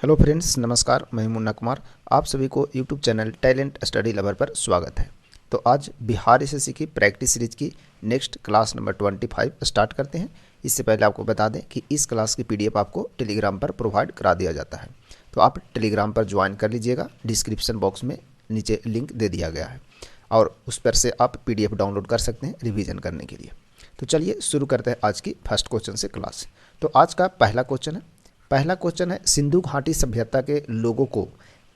Hello friends, नमस्कार। मैं हूं मुन्ना कुमार। आप सभी को YouTube channel talent study lover पर स्वागत है। तो आज बिहार एसएससी की प्रैक्टिस सीरीज की नेक्स्ट क्लास नंबर 25 स्टार्ट करते हैं। इससे पहले आपको बता दें कि इस क्लास की पीडीएफ आपको टेलीग्राम पर प्रोवाइड करा दिया जाता है, तो आप टेलीग्राम पर ज्वाइन कर लीजिएगा। डिस्क्रिप्शन बॉक्स में नीचे लिंक दे दिया गया है और उस पर से आप पीडीएफ डाउनलोड कर सकते हैं रिवीजन करने के लिए। तो चलिए शुरू करते हैं आज की फर्स्ट क्वेश्चन से क्लास। तो आज का पहला क्वेश्चन है सिंधु घाटी सभ्यता के लोगों को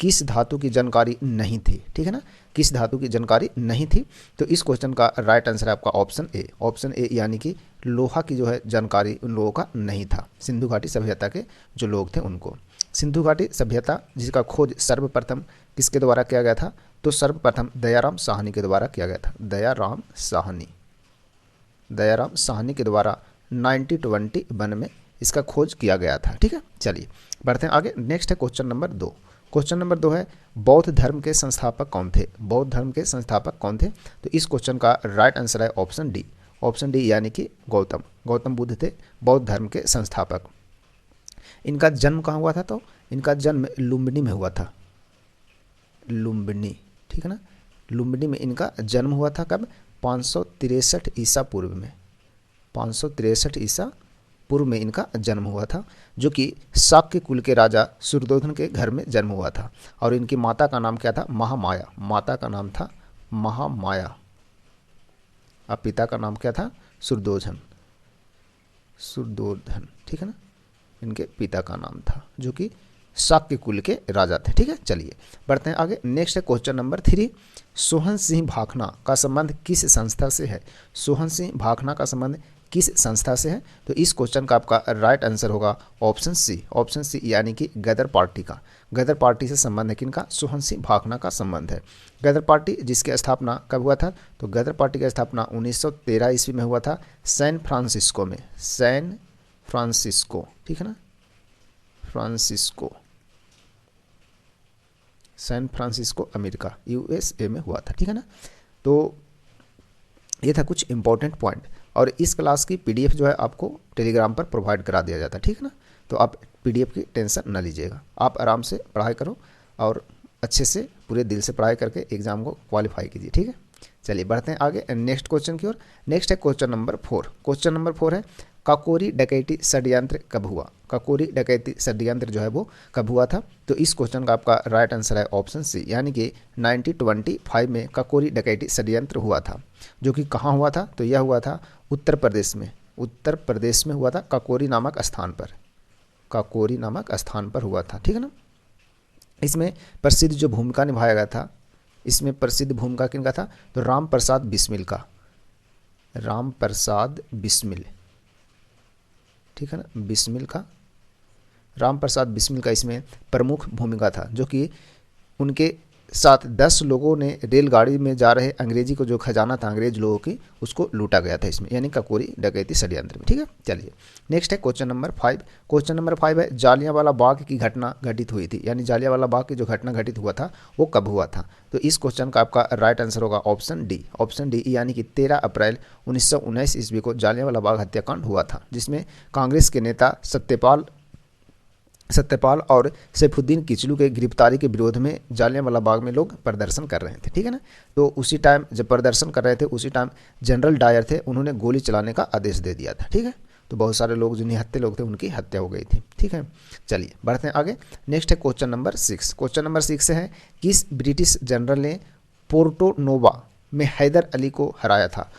किस धातु की जानकारी नहीं थी। ठीक है ना, किस धातु की जानकारी नहीं थी। तो इस क्वेश्चन का राइट आंसर है आपका ऑप्शन ए यानी कि लोहा की जो है जानकारी उन लोगों का नहीं था। सिंधु घाटी सभ्यता के जो लोग थे उनको सिंधु घाटी सभ्यता जिसका खोज सर्वप्रथम किसके द्वारा किया गया था, तो सर्वप्रथम दयाराम साहनी के द्वारा किया गया था। दयाराम साहनी के द्वारा 1921 में इसका खोज किया गया था। ठीक है, चलिए बढ़ते हैं आगे। नेक्स्ट है क्वेश्चन नंबर 2 है बौद्ध धर्म के संस्थापक कौन थे। तो इस क्वेश्चन का राइट आंसर है ऑप्शन डी यानी कि गौतम बुद्ध थे बौद्ध धर्म के संस्थापक। इनका जन्म कहाँ हुआ था, तो इनका जन्म लुम्बिनी में हुआ था। ठीक है ना, लुम्बिनी में इनका जन्म हुआ था। कब? 563 ईसा पूर्व में। 563 ईसा पूर्व में इनका जन्म हुआ था, जो कि शाक्य कुल के राजा सूर्यधन के घर में जन्म हुआ था। और इनकी माता का नाम क्या था? महामाया। माता का नाम था महामाया और पिता का नाम क्या था? सूर्यधन। ठीक है ना, इनके पिता का नाम था जो कि शाक्य कुल के राजा थे। ठीक है, चलिए बढ़ते हैं आगे। नेक्स्ट है क्वेश्चन नंबर 3, सोहन सिंह भाखना का संबंध किस संस्था से है। सोहन सिंह भाखना का संबंध किस संस्था से है। तो इस क्वेश्चन का आपका राइट आंसर होगा ऑप्शन सी यानी कि गदर पार्टी से संबंध है। किनका? सोहन सिंह भाखना का संबंध है। गदर पार्टी जिसकी स्थापना कब हुआ था, तो गदर पार्टी की स्थापना 1913 ईस्वी में हुआ था सैन फ्रांसिस्को में। ठीक है ना, सैन फ्रांसिस्को अमेरिका यूएसए में हुआ था। ठीक है ना, तो ये था कुछ इंपॉर्टेंट पॉइंट। और इस क्लास की पीडीएफ जो है आपको टेलीग्राम पर प्रोवाइड करा दिया जाता है। ठीक है ना, तो आप पीडीएफ की टेंशन न लीजिएगा, आप आराम से पढ़ाई करो और अच्छे से पूरे दिल से पढ़ाई करके एग्जाम को क्वालिफाई कीजिए। ठीक है, चलिए बढ़ते हैं आगे नेक्स्ट क्वेश्चन की ओर। नेक्स्ट है क्वेश्चन नंबर 4 है काकोरी डकैती षड्यंत्र कब हुआ। काकोरी डकैती षड्यंत्र जो है वो कब हुआ था। तो इस क्वेश्चन का आपका राइट आंसर है ऑप्शन सी यानी कि 1925 में काकोरी डकैती षड्यंत्र हुआ था, जो कि कहाँ हुआ था, तो यह हुआ था उत्तर प्रदेश में हुआ था, काकोरी नामक स्थान पर हुआ था। ठीक है ना, इसमें प्रसिद्ध जो भूमिका निभाया गया था, इसमें प्रसिद्ध भूमिका किनका था, तो राम प्रसाद बिस्मिल। ठीक है ना, राम प्रसाद बिस्मिल का इसमें प्रमुख भूमिका था, जो कि उनके साथ 10 लोगों ने रेलगाड़ी में जा रहे अंग्रेजी को जो खजाना था अंग्रेज लोगों की, उसको लूटा गया था इसमें, यानी काकोरी डकैती षड्यंत्र में। ठीक है, चलिए नेक्स्ट है क्वेश्चन नंबर 5 है जालियांवाला बाग की घटना घटित हुई थी, यानी जालियांवाला बाग की जो घटना घटित हुआ था वो कब हुआ था। तो इस क्वेश्चन का आपका राइट आंसर होगा ऑप्शन डी यानी कि 13 अप्रैल 1919 ईस्वी को जालियांवाला बाग हत्याकांड हुआ था, जिसमें कांग्रेस के नेता सत्यपाल और सैफुद्दीन किचलू के गिरफ्तारी के विरोध में जालियांवाला बाग में लोग प्रदर्शन कर रहे थे। ठीक है ना, तो उसी टाइम जब प्रदर्शन कर रहे थे उसी टाइम जनरल डायर थे, उन्होंने गोली चलाने का आदेश दे दिया था। ठीक है, तो बहुत सारे लोग जो निहत्थे लोग थे उनकी हत्या हो गई थी। ठीक है, चलिए बढ़ते हैं आगे। नेक्स्ट है क्वेश्चन नंबर 6 है किस ब्रिटिश जनरल ने पोर्टो नोवा में हैदर अली को हराया था।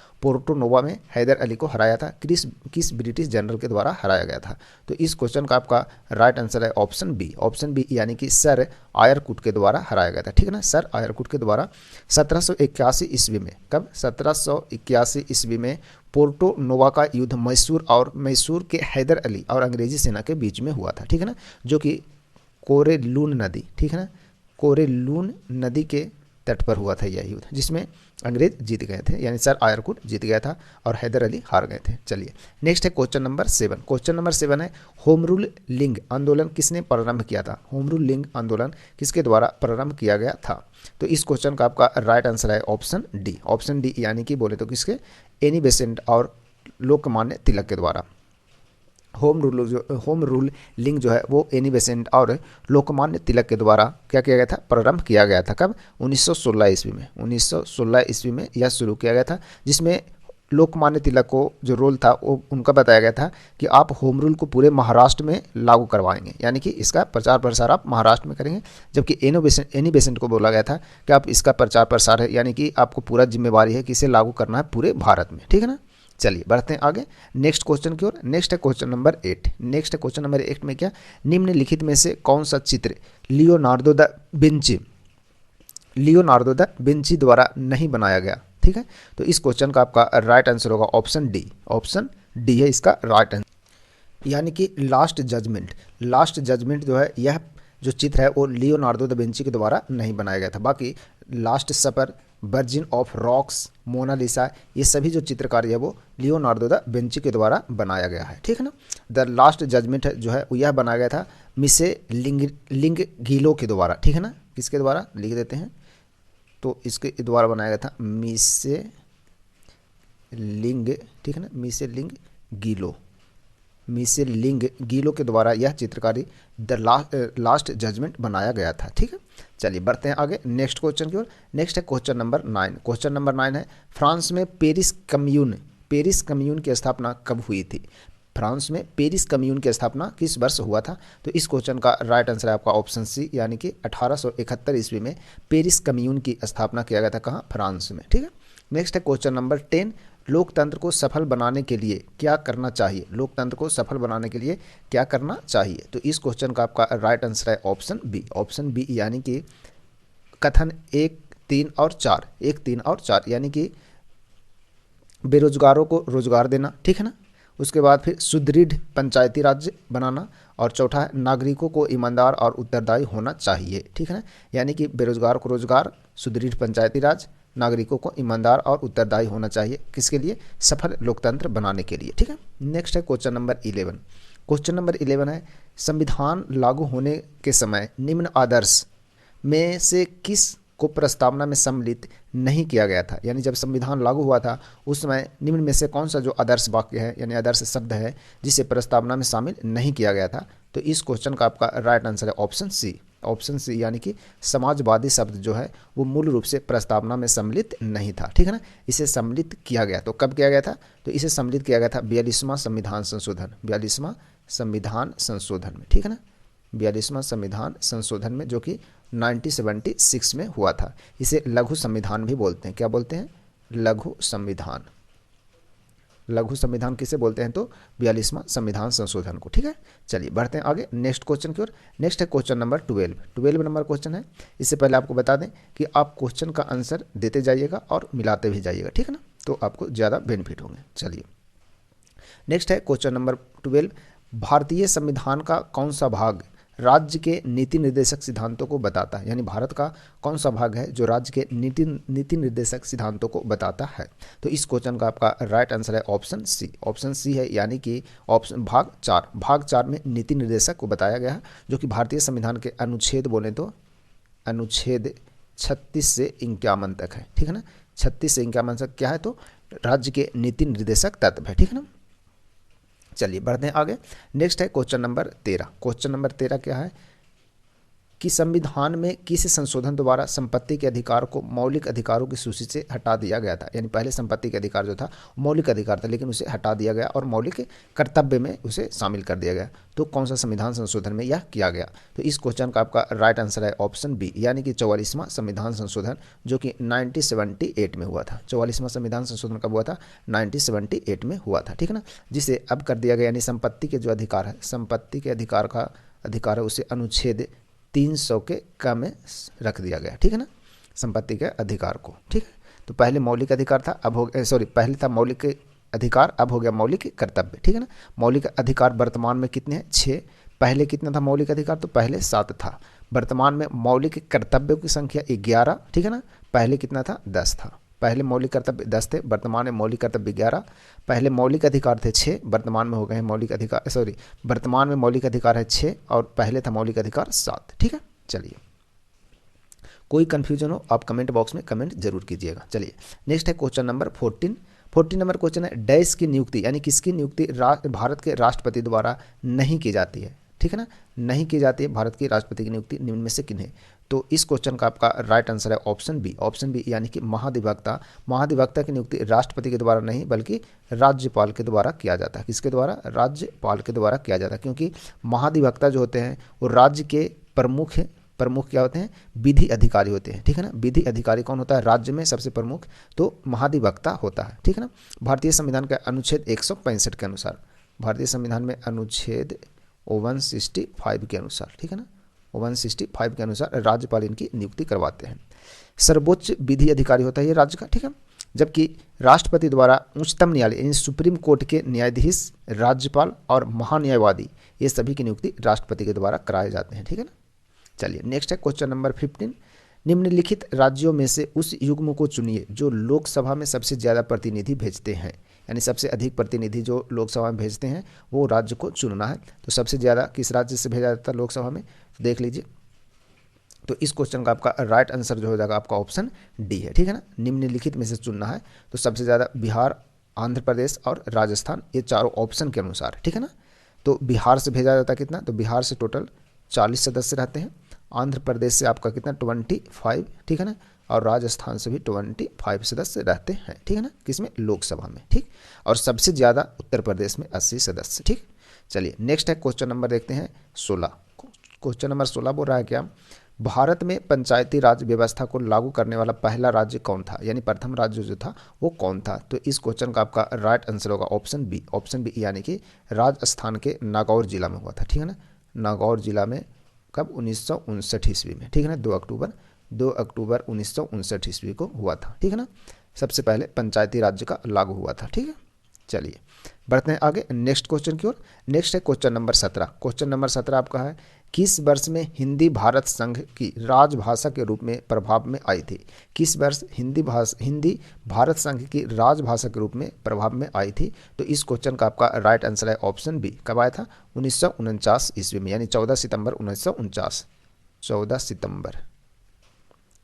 किस ब्रिटिश जनरल के द्वारा हराया गया था। तो इस क्वेश्चन का आपका राइट आंसर है ऑप्शन बी यानी कि सर आयरकुट के द्वारा हराया गया था। ठीक है ना, सर आयरकुट के द्वारा 1781 ईस्वी में। कब? 1781 ईस्वी में पोर्टो नोवा का युद्ध मैसूर के हैदर अली और अंग्रेजी सेना के बीच में हुआ था। ठीक है ना, जो कि कोरेलून नदी के तट पर हुआ था यह युद्ध, जिसमें अंग्रेज जीत गए थे, यानी सर आयरकुट जीत गया था और हैदर अली हार गए थे। चलिए नेक्स्ट है क्वेश्चन नंबर 7 है होम रूल लिंग आंदोलन किसने प्रारंभ किया था। होम रूल लिंग आंदोलन किसके द्वारा प्रारंभ किया गया था। तो इस क्वेश्चन का आपका राइट आंसर है ऑप्शन डी यानी कि बोले तो किसके, एनी बेसेंट और लोकमान्य तिलक के द्वारा। होम रूलिंग जो है वो एनी बेसेंट और लोकमान्य तिलक के द्वारा क्या किया गया था, प्रारंभ किया गया था। कब? 1916 ईस्वी में। 1916 ईस्वी में यह शुरू किया गया था, जिसमें लोकमान्य तिलक को जो रोल था वो उनका बताया गया था कि आप होम रूल को पूरे महाराष्ट्र में लागू करवाएंगे, यानी कि इसका प्रचार प्रसार आप महाराष्ट्र में करेंगे। जबकि एनी बेसेंट को बोला गया था कि आप इसका प्रचार प्रसार है, यानी कि आपको पूरा जिम्मेवारी है कि इसे लागू करना है पूरे भारत में। ठीक है ना। चलिए बढ़ते हैं आगे नेक्स्ट क्वेश्चन की ओर। नेक्स्ट है question number 8। Next question number 8 में क्या, निम्नलिखित में से कौन सा चित्र लियोनार्दो द विंची द्वारा नहीं बनाया गया। ठीक है, तो इस क्वेश्चन का आपका राइट आंसर होगा ऑप्शन डी। ऑप्शन डी है इसका राइट आंसर, यानी कि लास्ट जजमेंट जो है, यह जो चित्र है वो लियोनार्दो द विंची के द्वारा नहीं बनाया गया था। बाकी last supper, virgin of rocks, Mona Lisa, ये सभी जो चित्रकारी है वो लियोनार्दो द विंची के द्वारा बनाया गया है। ठीक है ना। द लास्ट जजमेंट जो है वो यह बनाया गया था मिसे लिंगगीलो के द्वारा। ठीक है ना, किसके द्वारा लिख देते हैं, तो इसके द्वारा बनाया गया था मिसे लिंग, ठीक है ना, मिसे लिंग गीलो के द्वारा यह चित्रकारी द लास्ट जजमेंट बनाया गया था। ठीक है, चलिए बढ़ते हैं आगे नेक्स्ट क्वेश्चन की ओर। नेक्स्ट है क्वेश्चन नंबर 9। क्वेश्चन नंबर 9 है, फ्रांस में पेरिस कम्यून की स्थापना कब हुई थी। फ्रांस में पेरिस कम्यून की स्थापना किस वर्ष हुआ था। तो इस क्वेश्चन का राइट आंसर है आपका ऑप्शन सी, यानी कि 1871 ईस्वी में पेरिस कम्यून की स्थापना किया गया था। कहाँ? फ्रांस में। ठीक है, नेक्स्ट है क्वेश्चन नंबर 10। लोकतंत्र को सफल बनाने के लिए क्या करना चाहिए। लोकतंत्र को सफल बनाने के लिए क्या करना चाहिए। तो इस क्वेश्चन का आपका राइट आंसर है ऑप्शन बी। ऑप्शन बी यानी कि कथन 1, 3 और 4, 1, 3 और 4, यानी कि बेरोजगारों को रोजगार देना। ठीक है ना। उसके बाद फिर सुदृढ़ पंचायती राज्य बनाना, और चौथा है नागरिकों को ईमानदार और उत्तरदायी होना चाहिए। ठीक है ना, यानी कि बेरोजगार को रोजगार, सुदृढ़ पंचायती राज, नागरिकों को ईमानदार और उत्तरदायी होना चाहिए। किसके लिए? सफल लोकतंत्र बनाने के लिए। ठीक है, नेक्स्ट है क्वेश्चन नंबर 11। क्वेश्चन नंबर 11 है, संविधान लागू होने के समय निम्न आदर्श में से किस को प्रस्तावना में सम्मिलित नहीं किया गया था। यानी जब संविधान लागू हुआ था उस समय निम्न में से कौन सा जो आदर्श वाक्य है, यानी आदर्श शब्द है, जिसे प्रस्तावना में शामिल नहीं किया गया था। तो इस क्वेश्चन का आपका राइट आंसर है ऑप्शन सी। ऑप्शन सी यानी कि समाजवादी शब्द जो है वो मूल रूप से प्रस्तावना में सम्मिलित नहीं था। ठीक है ना, इसे सम्मिलित किया गया। तो कब किया गया था? तो इसे सम्मिलित किया गया था 42वां संविधान संशोधन, 42वां संविधान संशोधन में। ठीक है ना, 42वां संविधान संशोधन में, जो कि 1976 में हुआ था। इसे लघु संविधान भी बोलते हैं। क्या बोलते हैं? लघु संविधान। लघु संविधान किसे बोलते हैं? तो 42वां संविधान संशोधन को। ठीक है, चलिए बढ़ते हैं आगे नेक्स्ट क्वेश्चन की ओर। नेक्स्ट है क्वेश्चन नंबर 12 नंबर क्वेश्चन है। इससे पहले आपको बता दें कि आप क्वेश्चन का आंसर देते जाइएगा और मिलाते भी जाइएगा। ठीक है ना, तो आपको ज़्यादा बेनिफिट होंगे। चलिए नेक्स्ट है क्वेश्चन नंबर 12। भारतीय संविधान का कौन सा भाग राज्य के नीति निर्देशक सिद्धांतों को बताता है। यानी भारत का कौन सा भाग है जो राज्य के नीति निर्देशक सिद्धांतों को बताता है। तो इस क्वेश्चन का आपका राइट आंसर है ऑप्शन सी। ऑप्शन सी है, यानी कि ऑप्शन भाग 4 में नीति निर्देशक को बताया गया है, जो कि भारतीय संविधान के अनुच्छेद बोले तो अनुच्छेद 36 से 51 तक है। ठीक है ना, 36 से 51 तक क्या है? तो राज्य के नीति निर्देशक तत्व है। ठीक है ना, चलिए बढ़ते हैं आगे। नेक्स्ट है क्वेश्चन नंबर 13। क्वेश्चन नंबर 13 क्या है कि संविधान में किस संशोधन द्वारा संपत्ति के अधिकार को मौलिक अधिकारों की सूची से हटा दिया गया था। यानी पहले संपत्ति के अधिकार जो था मौलिक अधिकार था, लेकिन उसे हटा दिया गया और मौलिक कर्तव्य में उसे शामिल कर दिया गया। तो कौन सा संविधान संशोधन में यह किया गया। तो इस क्वेश्चन का आपका राइट आंसर है ऑप्शन बी, यानी कि 44वां संविधान संशोधन, जो कि 1978 में हुआ था। 44वां संविधान संशोधन कब हुआ था? 1978 में हुआ था। ठीक है ना, जिसे अब कर दिया गया, यानी संपत्ति के जो अधिकार है, संपत्ति के अधिकार का अधिकार है, उसे अनुच्छेद 300 के क में रख दिया गया। ठीक है ना, संपत्ति के अधिकार को। ठीक है, तो पहले मौलिक अधिकार था, अब हो गया पहले था मौलिक अधिकार, अब हो गया मौलिक कर्तव्य। ठीक है ना, मौलिक अधिकार वर्तमान में कितने हैं? 6। पहले कितना था मौलिक अधिकार? तो पहले 7 था। वर्तमान में मौलिक कर्तव्यों की संख्या 11। ठीक है ना, पहले कितना था? 10 था। पहले मौलिक कर्तव्य 10 थे, वर्तमान में मौलिक कर्तव्य 11। पहले मौलिक अधिकार थे 6, वर्तमान में हो गए हैं मौलिक अधिकार वर्तमान में मौलिक अधिकार है 6 और पहले था मौलिक अधिकार 7। ठीक है, चलिए कोई कन्फ्यूजन हो आप कमेंट बॉक्स में कमेंट जरूर कीजिएगा। चलिए नेक्स्ट है क्वेश्चन नंबर 14। 40 नंबर क्वेश्चन है, डैश की नियुक्ति यानी किसकी नियुक्ति भारत के राष्ट्रपति द्वारा नहीं की जाती है, ठीक है ना, नहीं की जाती है भारत के राष्ट्रपति की नियुक्ति निम्न में से किन्हें। तो इस क्वेश्चन का आपका राइट आंसर है ऑप्शन बी यानी कि महाधिवक्ता की नियुक्ति राष्ट्रपति के द्वारा नहीं बल्कि राज्यपाल के द्वारा किया जाता है। किसके द्वारा? राज्यपाल के द्वारा किया जाता है, क्योंकि महाधिवक्ता जो होते हैं वो राज्य के प्रमुख क्या होते हैं? विधि अधिकारी होते हैं, ठीक है ना। विधि अधिकारी कौन होता है राज्य में? सबसे प्रमुख तो महाधिवक्ता होता है, ठीक है ना। भारतीय संविधान के अनुच्छेद 165 के अनुसार, भारतीय संविधान में अनुच्छेद 165 के अनुसार, ठीक है ना, 165 के अनुसार राज्यपाल इनकी नियुक्ति करवाते हैं। सर्वोच्च विधि अधिकारी होता है ये राज्य का, ठीक है। जबकि राष्ट्रपति द्वारा उच्चतम न्यायालय यानी सुप्रीम कोर्ट के न्यायाधीश, राज्यपाल और महान्यायवादी ये सभी की नियुक्ति राष्ट्रपति के द्वारा कराए जाते हैं, ठीक है ना। चलिए नेक्स्ट है क्वेश्चन नंबर 15, निम्नलिखित राज्यों में से उस युग्म को चुनिए जो लोकसभा में सबसे ज़्यादा प्रतिनिधि भेजते हैं, यानी सबसे अधिक प्रतिनिधि जो लोकसभा में भेजते हैं वो राज्य को चुनना है। तो सबसे ज़्यादा किस राज्य से भेजा जाता है लोकसभा में, देख लीजिए। तो इस क्वेश्चन का आपका राइट आंसर जो हो जाएगा आपका ऑप्शन डी है, ठीक है ना। निम्नलिखित में से चुनना है तो सबसे ज़्यादा बिहार, आंध्र प्रदेश और राजस्थान, ये चारों ऑप्शन के अनुसार, ठीक है ना। तो बिहार से भेजा जाता है कितना? तो बिहार से टोटल 40 सदस्य रहते हैं, आंध्र प्रदेश से आपका कितना 25, ठीक है ना, और राजस्थान से भी 25 सदस्य रहते हैं, ठीक है ना, किसमें? लोकसभा में, ठीक। और सबसे ज़्यादा उत्तर प्रदेश में 80 सदस्य, ठीक। चलिए नेक्स्ट है क्वेश्चन नंबर देखते हैं 16। क्वेश्चन नंबर 16 बोल रहा है क्या, भारत में पंचायती राज व्यवस्था को लागू करने वाला पहला राज्य कौन था, यानी प्रथम राज्य जो था वो कौन था। तो इस क्वेश्चन का आपका राइट आंसर होगा ऑप्शन बी यानी कि राजस्थान के नागौर जिला में हुआ था, ठीक है ना। नागौर जिला में कब? 1959 ईस्वी में, ठीक है ना, 2 अक्टूबर 1959 ईस्वी को हुआ था, ठीक है ना। सबसे पहले पंचायती राज्य का लागू हुआ था, ठीक है। चलिए बढ़ते हैं आगे नेक्स्ट क्वेश्चन की ओर। नेक्स्ट है क्वेश्चन नंबर 17। क्वेश्चन नंबर 17 आपका है, किस वर्ष में हिंदी भारत संघ की राजभाषा के रूप में प्रभाव में आई थी? किस वर्ष हिंदी भारत संघ की राजभाषा के रूप में प्रभाव में आई थी? तो इस क्वेश्चन का आपका राइट आंसर है ऑप्शन बी। कब आया था? 1949 ईस्वी में, यानी 14 सितंबर 1949, 14 सितंबर,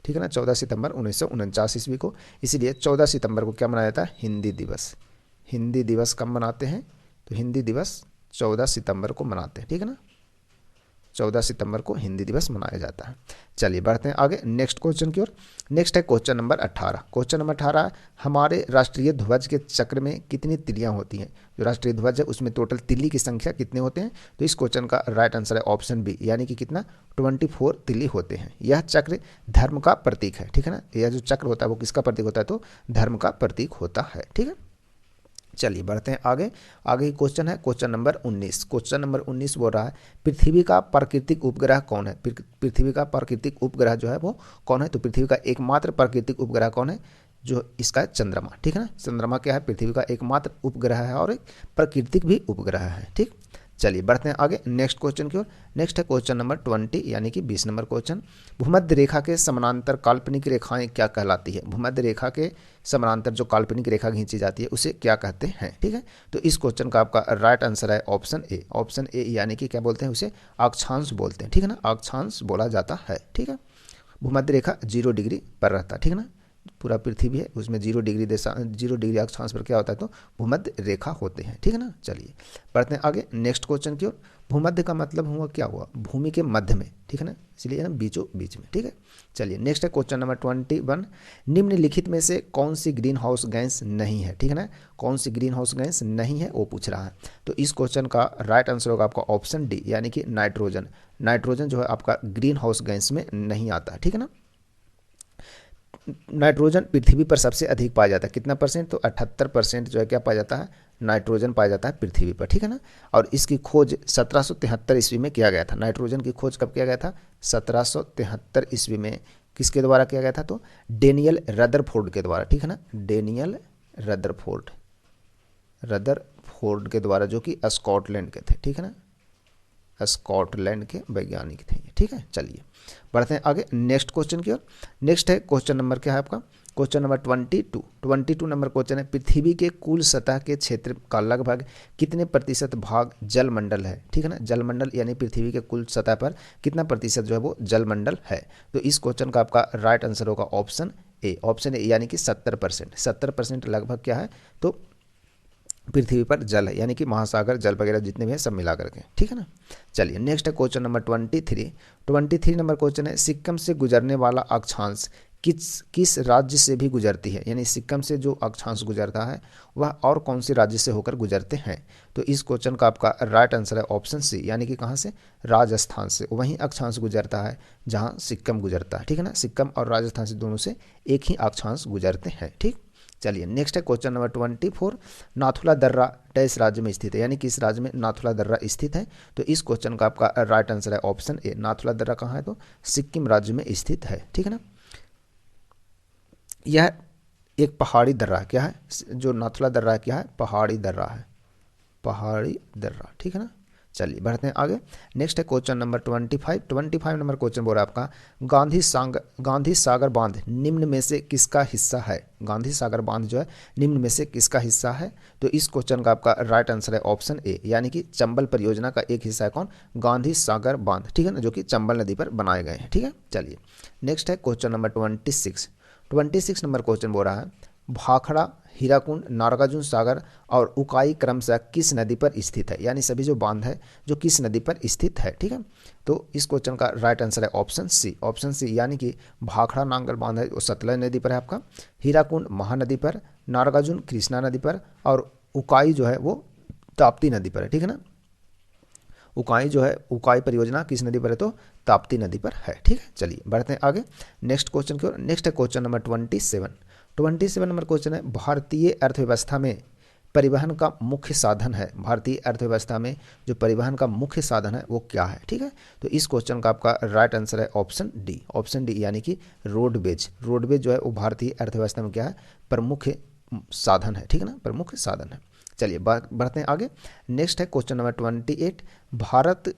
ठीक है ना, 14 सितंबर 1949 ईस्वी को। इसीलिए 14 सितंबर को क्या मनाया जाता है? हिंदी दिवस। हिंदी दिवस कब मनाते हैं? तो हिंदी दिवस 14 सितंबर को मनाते हैं, ठीक है ना, 14 सितंबर को हिंदी दिवस मनाया जाता है। चलिए बढ़ते हैं आगे नेक्स्ट क्वेश्चन की ओर। नेक्स्ट है क्वेश्चन नंबर 18। क्वेश्चन नंबर 18, हमारे राष्ट्रीय ध्वज के चक्र में कितनी तिलियां होती हैं? जो राष्ट्रीय ध्वज है उसमें टोटल तिल्ली की संख्या कितने होते हैं? तो इस क्वेश्चन का राइट आंसर है ऑप्शन बी, यानी कि कितना? 24 तिल्ली होते हैं। यह चक्र धर्म का प्रतीक है, ठीक है ना। यह जो चक्र होता है वो किसका प्रतीक होता है? तो धर्म का प्रतीक होता है, ठीक है। चलिए बढ़ते हैं आगे क्वेश्चन है क्वेश्चन नंबर 19। क्वेश्चन नंबर 19 बोल रहा है, पृथ्वी का प्राकृतिक उपग्रह कौन है? पृथ्वी का प्राकृतिक उपग्रह जो है वो कौन है? तो पृथ्वी का एकमात्र प्राकृतिक उपग्रह कौन है? जो इसका है चंद्रमा, ठीक है ना। चंद्रमा क्या है? पृथ्वी का एकमात्र उपग्रह है और एक प्राकृतिक भी उपग्रह है, ठीक। चलिए बढ़ते हैं आगे नेक्स्ट क्वेश्चन की ओर। नेक्स्ट है क्वेश्चन नंबर 20 यानी कि 20 नंबर क्वेश्चन, भूमध्य रेखा के समानांतर काल्पनिक रेखाएं क्या कहलाती है? भूमध्य रेखा के समानांतर जो काल्पनिक रेखा खींची जाती है उसे क्या कहते हैं, ठीक है। तो इस क्वेश्चन का आपका राइट आंसर है ऑप्शन ए यानी कि क्या बोलते हैं उसे? अक्षांश बोलते हैं, ठीक है ना, अक्षांश बोला जाता है, ठीक है। भूमध्य रेखा 0 डिग्री पर रहता है, ठीक है ना। पूरा पृथ्वी है उसमें 0 डिग्री अक्षांश पर क्या होता है? तो भूमध्य रेखा होते हैं, ठीक है ना। चलिए बढ़ते हैं आगे नेक्स्ट क्वेश्चन की ओर। भूमध्य का मतलब हुआ क्या हुआ? भूमि के मध्य में, ठीक है ना, इसलिए ना बीचों बीच में, ठीक है। चलिए नेक्स्ट है क्वेश्चन नंबर 21, निम्नलिखित में से कौन सी ग्रीन हाउस गैस नहीं है? ठीक है ना, कौन सी ग्रीन हाउस गैस नहीं है वो पूछ रहा है। तो इस क्वेश्चन का राइट आंसर होगा आपका ऑप्शन डी, यानी कि नाइट्रोजन। नाइट्रोजन जो है आपका ग्रीन हाउस गैस में नहीं आता है, ठीक है ना। नाइट्रोजन पृथ्वी पर सबसे अधिक पाया जाता है, कितना परसेंट? तो 78% जो है क्या पाया जाता है? नाइट्रोजन पाया जाता है पृथ्वी पर, ठीक है ना। और इसकी खोज 1773 ईस्वी में किया गया था। नाइट्रोजन की खोज कब किया गया था? 1773 ईस्वी में। किसके द्वारा किया गया था? तो डेनियल रदरफोर्ड के द्वारा, ठीक है ना, डेनियल रदरफोर्ड के द्वारा, जो कि स्कॉटलैंड के थे, ठीक है ना, स्कॉटलैंड के वैज्ञानिक थे, ठीक है। चलिए बढ़ते हैं आगे नेक्स्ट क्वेश्चन की ओर। नेक्स्ट है क्वेश्चन नंबर क्या है आपका? क्वेश्चन नंबर 22 नंबर क्वेश्चन है, पृथ्वी के कुल सतह के क्षेत्र का लगभग कितने प्रतिशत भाग जलमंडल है? ठीक है ना, जलमंडल यानी पृथ्वी के कुल सतह पर कितना प्रतिशत जो है वो जलमंडल है। तो इस क्वेश्चन का आपका राइट आंसर होगा ऑप्शन ए, ऑप्शन ए यानी कि 70%। 70% लगभग क्या है, तो पृथ्वी पर जल है, यानी कि महासागर जल वगैरह जितने भी हैं सब मिला करके, ठीक है ना। चलिए नेक्स्ट है क्वेश्चन नंबर 23 नंबर क्वेश्चन है, सिक्किम से गुजरने वाला अक्षांश किस किस राज्य से भी गुजरती है, यानी सिक्किम से जो अक्षांश गुजरता है वह और कौन से राज्य से होकर गुजरते हैं। तो इस क्वेश्चन का आपका राइट आंसर है ऑप्शन सी, यानी कि कहाँ से, राजस्थान से। वहीं अक्षांश गुजरता है जहाँ सिक्किम गुजरता है, ठीक है ना। सिक्किम और राजस्थान से दोनों से एक ही अक्षांश गुजरते हैं, ठीक। चलिए नेक्स्ट है क्वेश्चन नंबर 24, नाथुला दर्रा डैश राज्य में स्थित है, यानी किस राज्य में नाथुला दर्रा स्थित है। तो इस क्वेश्चन का आपका राइट आंसर है ऑप्शन ए, नाथुला दर्रा कहाँ है, तो सिक्किम राज्य में स्थित है, ठीक है ना। यह एक पहाड़ी दर्रा, क्या है, जो नाथुला दर्रा है क्या है, पहाड़ी दर्रा है, पहाड़ी दर्रा, ठीक है ना। चलिए बढ़ते हैं आगे। नेक्स्ट है क्वेश्चन नंबर 25 नंबर क्वेश्चन बोल रहा है आपका, गांधी सागर बांध निम्न में से किसका हिस्सा है। गांधी सागर बांध जो है निम्न में से किसका हिस्सा है। तो इस क्वेश्चन का आपका राइट आंसर है ऑप्शन ए, यानी कि चंबल परियोजना का एक हिस्सा है कौन, गांधी सागर बांध, ठीक है ना, जो कि चंबल नदी पर बनाए गए हैं, ठीक है। चलिए नेक्स्ट है क्वेश्चन नंबर 26 नंबर क्वेश्चन बोल रहा है, भाखड़ा, हीराकुंड, नागार्जुन सागर और उकाई क्रमशः किस नदी पर स्थित है, यानी सभी जो बांध है जो किस नदी पर स्थित है, ठीक है। तो इस क्वेश्चन का राइट आंसर है ऑप्शन सी, यानी कि भाखड़ा नांगल बांध है वो सतलज नदी पर है आपका, हीराकुंड महानदी पर, नागार्जुन कृष्णा नदी पर और उकाई जो है वो ताप्ती नदी पर है, ठीक है ना। उकाई जो है, उकाई परियोजना किस नदी पर है, तो ताप्ती नदी पर है, ठीक है। चलिए बढ़ते हैं आगे नेक्स्ट क्वेश्चन की ओर। नेक्स्ट है क्वेश्चन नंबर 27 नंबर क्वेश्चन है, भारतीय अर्थव्यवस्था में परिवहन का मुख्य साधन है, भारतीय अर्थव्यवस्था में जो परिवहन का मुख्य साधन है वो क्या है, ठीक है। तो इस क्वेश्चन का आपका राइट आंसर है ऑप्शन डी, यानी कि रोडवेज जो है वो भारतीय अर्थव्यवस्था में क्या है, प्रमुख साधन है, ठीक है ना, प्रमुख साधन है। चलिए बढ़ते हैं आगे। नेक्स्ट है क्वेश्चन नंबर 28, भारत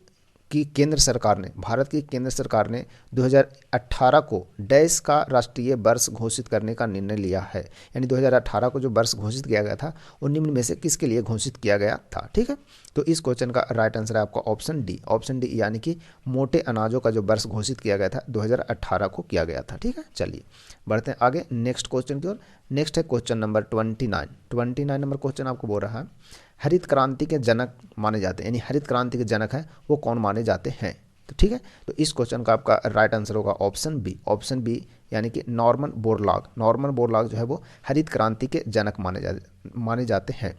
की केंद्र सरकार ने 2018 को डैश का राष्ट्रीय वर्ष घोषित करने का निर्णय लिया है, यानी 2018 को जो वर्ष घोषित किया गया था वो निम्न में से किसके लिए घोषित किया गया था, ठीक है। तो इस क्वेश्चन का राइट आंसर है आपका ऑप्शन डी, यानी कि मोटे अनाजों का जो वर्ष घोषित किया गया था 2018 को किया गया था, ठीक है। चलिए बढ़ते हैं आगे नेक्स्ट क्वेश्चन की ओर। नेक्स्ट है क्वेश्चन नंबर 29 नंबर क्वेश्चन आपको बोल रहा है, हरित क्रांति के जनक माने जाते हैं, यानी हरित क्रांति के जनक हैं वो कौन माने जाते हैं। तो ठीक है, तो इस क्वेश्चन का आपका राइट आंसर होगा ऑप्शन बी, यानी कि नॉर्मन बोरलॉग जो है वो हरित क्रांति के जनक माने जाते हैं।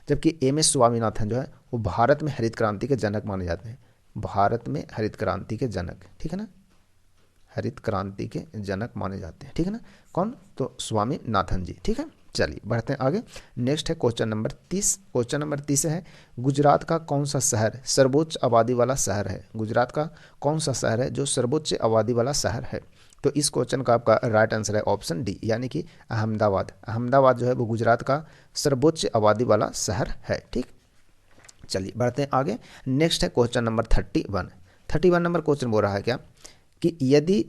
जबकि एम.एस. स्वामीनाथन जो है वो भारत में हरित क्रांति के जनक माने जाते हैं, भारत में हरित क्रांति के जनक, ठीक है ना, हरित क्रांति के जनक माने जाते हैं, ठीक है ना, कौन, तो स्वामीनाथन जी, ठीक है। चलिए बढ़ते हैं आगे। नेक्स्ट है क्वेश्चन नंबर 30 है, गुजरात का कौन सा शहर सर्वोच्च आबादी वाला शहर है, गुजरात का कौन सा शहर है जो सर्वोच्च आबादी वाला शहर है। तो इस क्वेश्चन का आपका राइट आंसर है ऑप्शन डी, यानी कि अहमदाबाद जो है वो गुजरात का सर्वोच्च आबादी वाला शहर है, ठीक। चलिए बढ़ते हैं आगे। नेक्स्ट है क्वेश्चन नंबर 31 नंबर क्वेश्चन बोल रहा है क्या कि यदि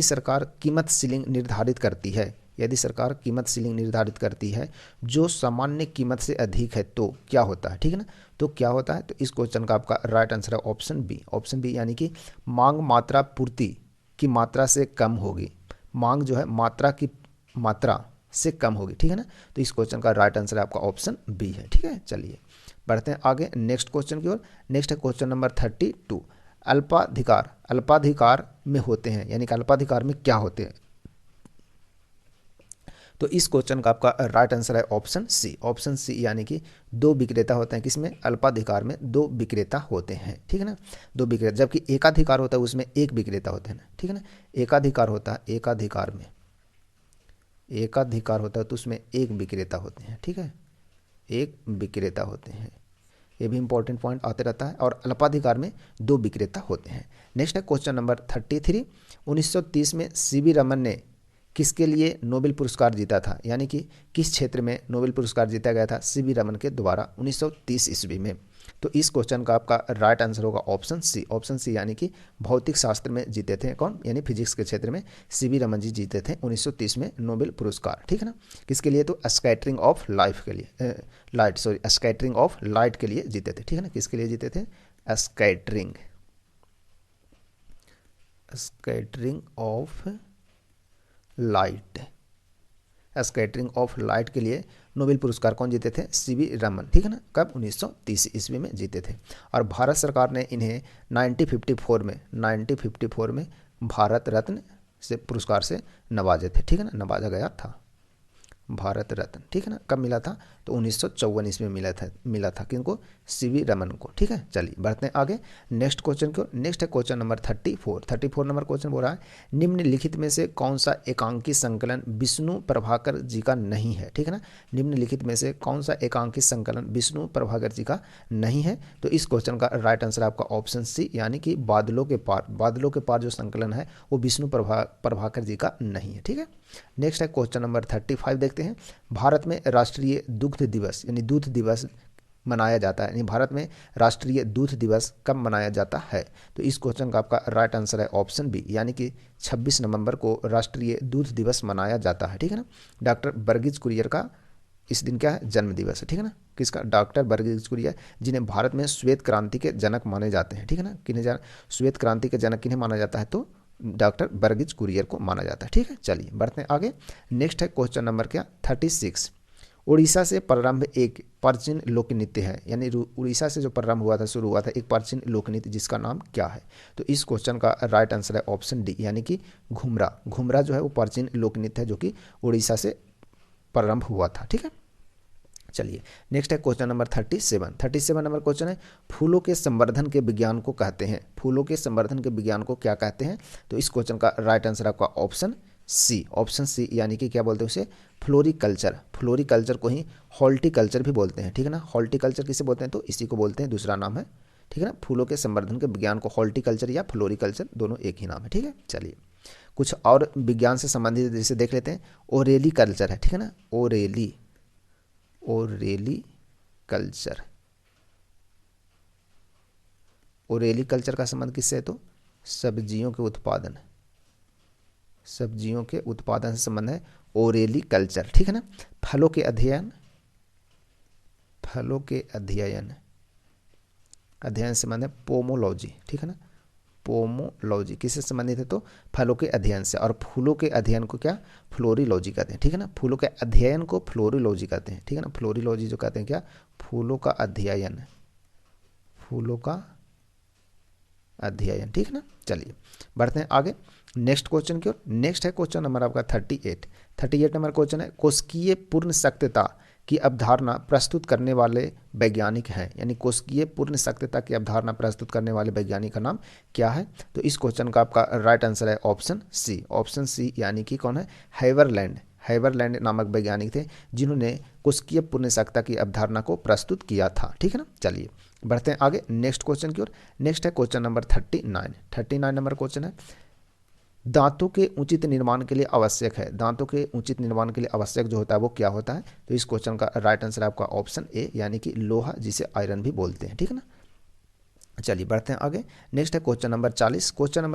सरकार कीमत सीलिंग निर्धारित करती है, यदि सरकार कीमत सीलिंग निर्धारित करती है जो सामान्य कीमत से अधिक है तो क्या होता है, ठीक है ना, तो क्या होता है। तो इस क्वेश्चन का आपका राइट आंसर है ऑप्शन बी, यानी कि मांग मात्रा पूर्ति की मात्रा से कम होगी, मांग जो है मात्रा से कम होगी, ठीक है ना। तो इस क्वेश्चन का राइट आंसर है आपका ऑप्शन बी है, ठीक है। चलिए बढ़ते हैं आगे नेक्स्ट क्वेश्चन की ओर। नेक्स्ट है क्वेश्चन नंबर 32, अल्पाधिकार में होते हैं, यानी कि अल्पाधिकार में क्या होते हैं। तो इस क्वेश्चन का आपका राइट आंसर है ऑप्शन सी, यानी कि दो विक्रेता होते हैं, किसमें, अल्पाधिकार में दो विक्रेता होते हैं, ठीक है ना, दो विक्रेता। जबकि एकाधिकार होता है उसमें एक विक्रेता होते हैं, ठीक है ना, एकाधिकार होता है, एकाधिकार होता है तो उसमें एक विक्रेता होते हैं, ठीक है, एक विक्रेता होते हैं, ये भी इंपॉर्टेंट पॉइंट आते रहता है। और अल्पाधिकार में दो विक्रेता होते हैं। नेक्स्ट है क्वेश्चन नंबर 33, 1930 में सीवी रमन ने किसके लिए नोबेल पुरस्कार जीता था, यानी कि किस क्षेत्र में नोबेल पुरस्कार जीता गया था सीवी रमन के द्वारा 1930 ईस्वी में। तो इस क्वेश्चन का आपका राइट आंसर होगा ऑप्शन सी, यानी कि भौतिक शास्त्र में जीते थे कौन, यानी फिजिक्स के क्षेत्र में सीवी रमन जी जीते थे 1930 में नोबेल पुरस्कार, ठीक है ना। किसके लिए, तो स्कैटरिंग ऑफ लाइट के लिए जीते थे, ठीक है ना, किसके लिए जीते थे, scattering of light, scattering of light के लिए नोबेल पुरस्कार कौन जीते थे? सीवी रमन, ठीक है ना। कब? 1930 ईस्वी में जीते थे। और भारत सरकार ने इन्हें 1954 में भारत रत्न से पुरस्कार से नवाजे थे, ठीक है ना, नवाजा गया था भारत रत्न, ठीक है ना। कब मिला था? तो 1954 ईस्वी में मिला था किनको? सीवी रमन को, ठीक है। चलिए बढ़ते हैं आगे नेक्स्ट क्वेश्चन को। नेक्स्ट है क्वेश्चन नंबर 34 नंबर क्वेश्चन बोल रहा है निम्नलिखित में से कौन सा एकांकी संकलन विष्णु प्रभाकर जी का नहीं है, ठीक है ना। निम्नलिखित में से कौन सा एकांकी संकलन विष्णु प्रभाकर जी का नहीं है? तो इस क्वेश्चन का राइट आंसर आपका ऑप्शन सी, यानी कि बादलों के पार जो संकलन है वो विष्णु प्रभाकर जी का नहीं है, ठीक है। नेक्स्ट है क्वेश्चन नंबर 35 देखते हैं। भारत में राष्ट्रीय दुग्ध दिवस यानी दूध दिवस मनाया जाता है, यानी भारत में राष्ट्रीय दूध दिवस कब मनाया जाता है? तो इस क्वेश्चन का आपका राइट आंसर है ऑप्शन बी, यानी कि 26 नवंबर को राष्ट्रीय दूध दिवस मनाया जाता है, ठीक है ना। डॉक्टर बर्गिज कुरियर का इस दिन क्या है? जन्म दिवस है, ठीक है ना। किसका? डॉक्टर बर्गिज कुरियर, जिन्हें भारत में श्वेत क्रांति के जनक माने जाते हैं, ठीक है ना। श्वेत क्रांति के जनक किन्हें माना जाता है? तो डॉक्टर बर्गिज कुरियर को माना जाता है, ठीक है। चलिए बढ़ते हैं आगे। नेक्स्ट है क्वेश्चन नंबर क्या? 36। उड़ीसा से प्रारंभ एक प्राचीन लोक नृत्य है, यानी उड़ीसा से जो प्रारंभ हुआ था, शुरू हुआ था एक प्राचीन लोक नृत्य, जिसका नाम क्या है? तो इस क्वेश्चन का राइट आंसर है ऑप्शन डी, यानी कि घुमरा। घुमरा जो है वो प्राचीन लोक नृत्य है जो कि उड़ीसा से प्रारंभ हुआ था, ठीक है। चलिए नेक्स्ट है क्वेश्चन नंबर 37 नंबर क्वेश्चन है फूलों के संवर्धन के विज्ञान को कहते हैं, फूलों के संवर्धन के विज्ञान को क्या कहते हैं? तो इस क्वेश्चन का राइट आंसर आपका ऑप्शन सी, यानी कि क्या बोलते हैं उसे? फ्लोरिकल्चर को ही हॉर्टिकल्चर भी बोलते हैं, ठीक है ना। हॉर्टिकल्चर किसे बोलते हैं? तो इसी को बोलते हैं, दूसरा नाम है, ठीक है ना। फूलों के संवर्धन के विज्ञान को हॉर्टिकल्चर या फ्लोरिकल्चर दोनों एक ही नाम है, ठीक है। चलिए कुछ और विज्ञान से संबंधित जैसे देख लेते हैं। ओरेली कल्चर है, ठीक है ना। ओरेली कल्चर, ओरेली कल्चर का संबंध किससे है? तो सब्जियों के उत्पादन से संबंध है ओरेली कल्चर, ठीक है ना। फलों के अध्ययन से संबंध है पोमोलॉजी, ठीक है ना। पोमोलॉजी किससे संबंधित है? तो फलों के अध्ययन से। और फूलों के अध्ययन को क्या? फ्लोरिलॉजी कहते हैं, ठीक है ना। फूलों के अध्ययन को फ्लोरिलॉजी कहते हैं, ठीक है ना। फ्लोरिलॉजी जो कहते हैं क्या? फूलों का अध्ययन, ठीक है ना। चलिए बढ़ते हैं आगे नेक्स्ट क्वेश्चन की ओर। नेक्स्ट है क्वेश्चन नंबर आपका 38 नंबर क्वेश्चन है कोशिकीय पूर्ण सत्यता की अवधारणा प्रस्तुत करने वाले वैज्ञानिक हैं, यानी कोशिकीय पूर्ण सत्यता की अवधारणा प्रस्तुत करने वाले वैज्ञानिक का नाम क्या है? तो इस क्वेश्चन का आपका राइट आंसर है ऑप्शन सी, यानी कि कौन है? हैवरलैंड नामक वैज्ञानिक थे जिन्होंने कोशिकीय पूर्ण सत्यता की अवधारणा को प्रस्तुत किया था, ठीक है ना। चलिए बढ़ते हैं आगे नेक्स्ट क्वेश्चन की ओर। नेक्स्ट है क्वेश्चन नंबर 39 नंबर क्वेश्चन है दांतों के उचित निर्माण के लिए आवश्यक है, दांतों के उचित निर्माण के लिए आवश्यक जो होता है वो क्या होता है? तो इस क्वेश्चन का राइट आंसर आपका ऑप्शन ए, यानी कि लोहा, जिसे आयरन भी बोलते हैं, ठीक है ना। चलिए बढ़ते हैं आगे। नेक्स्ट है क्वेश्चन नंबर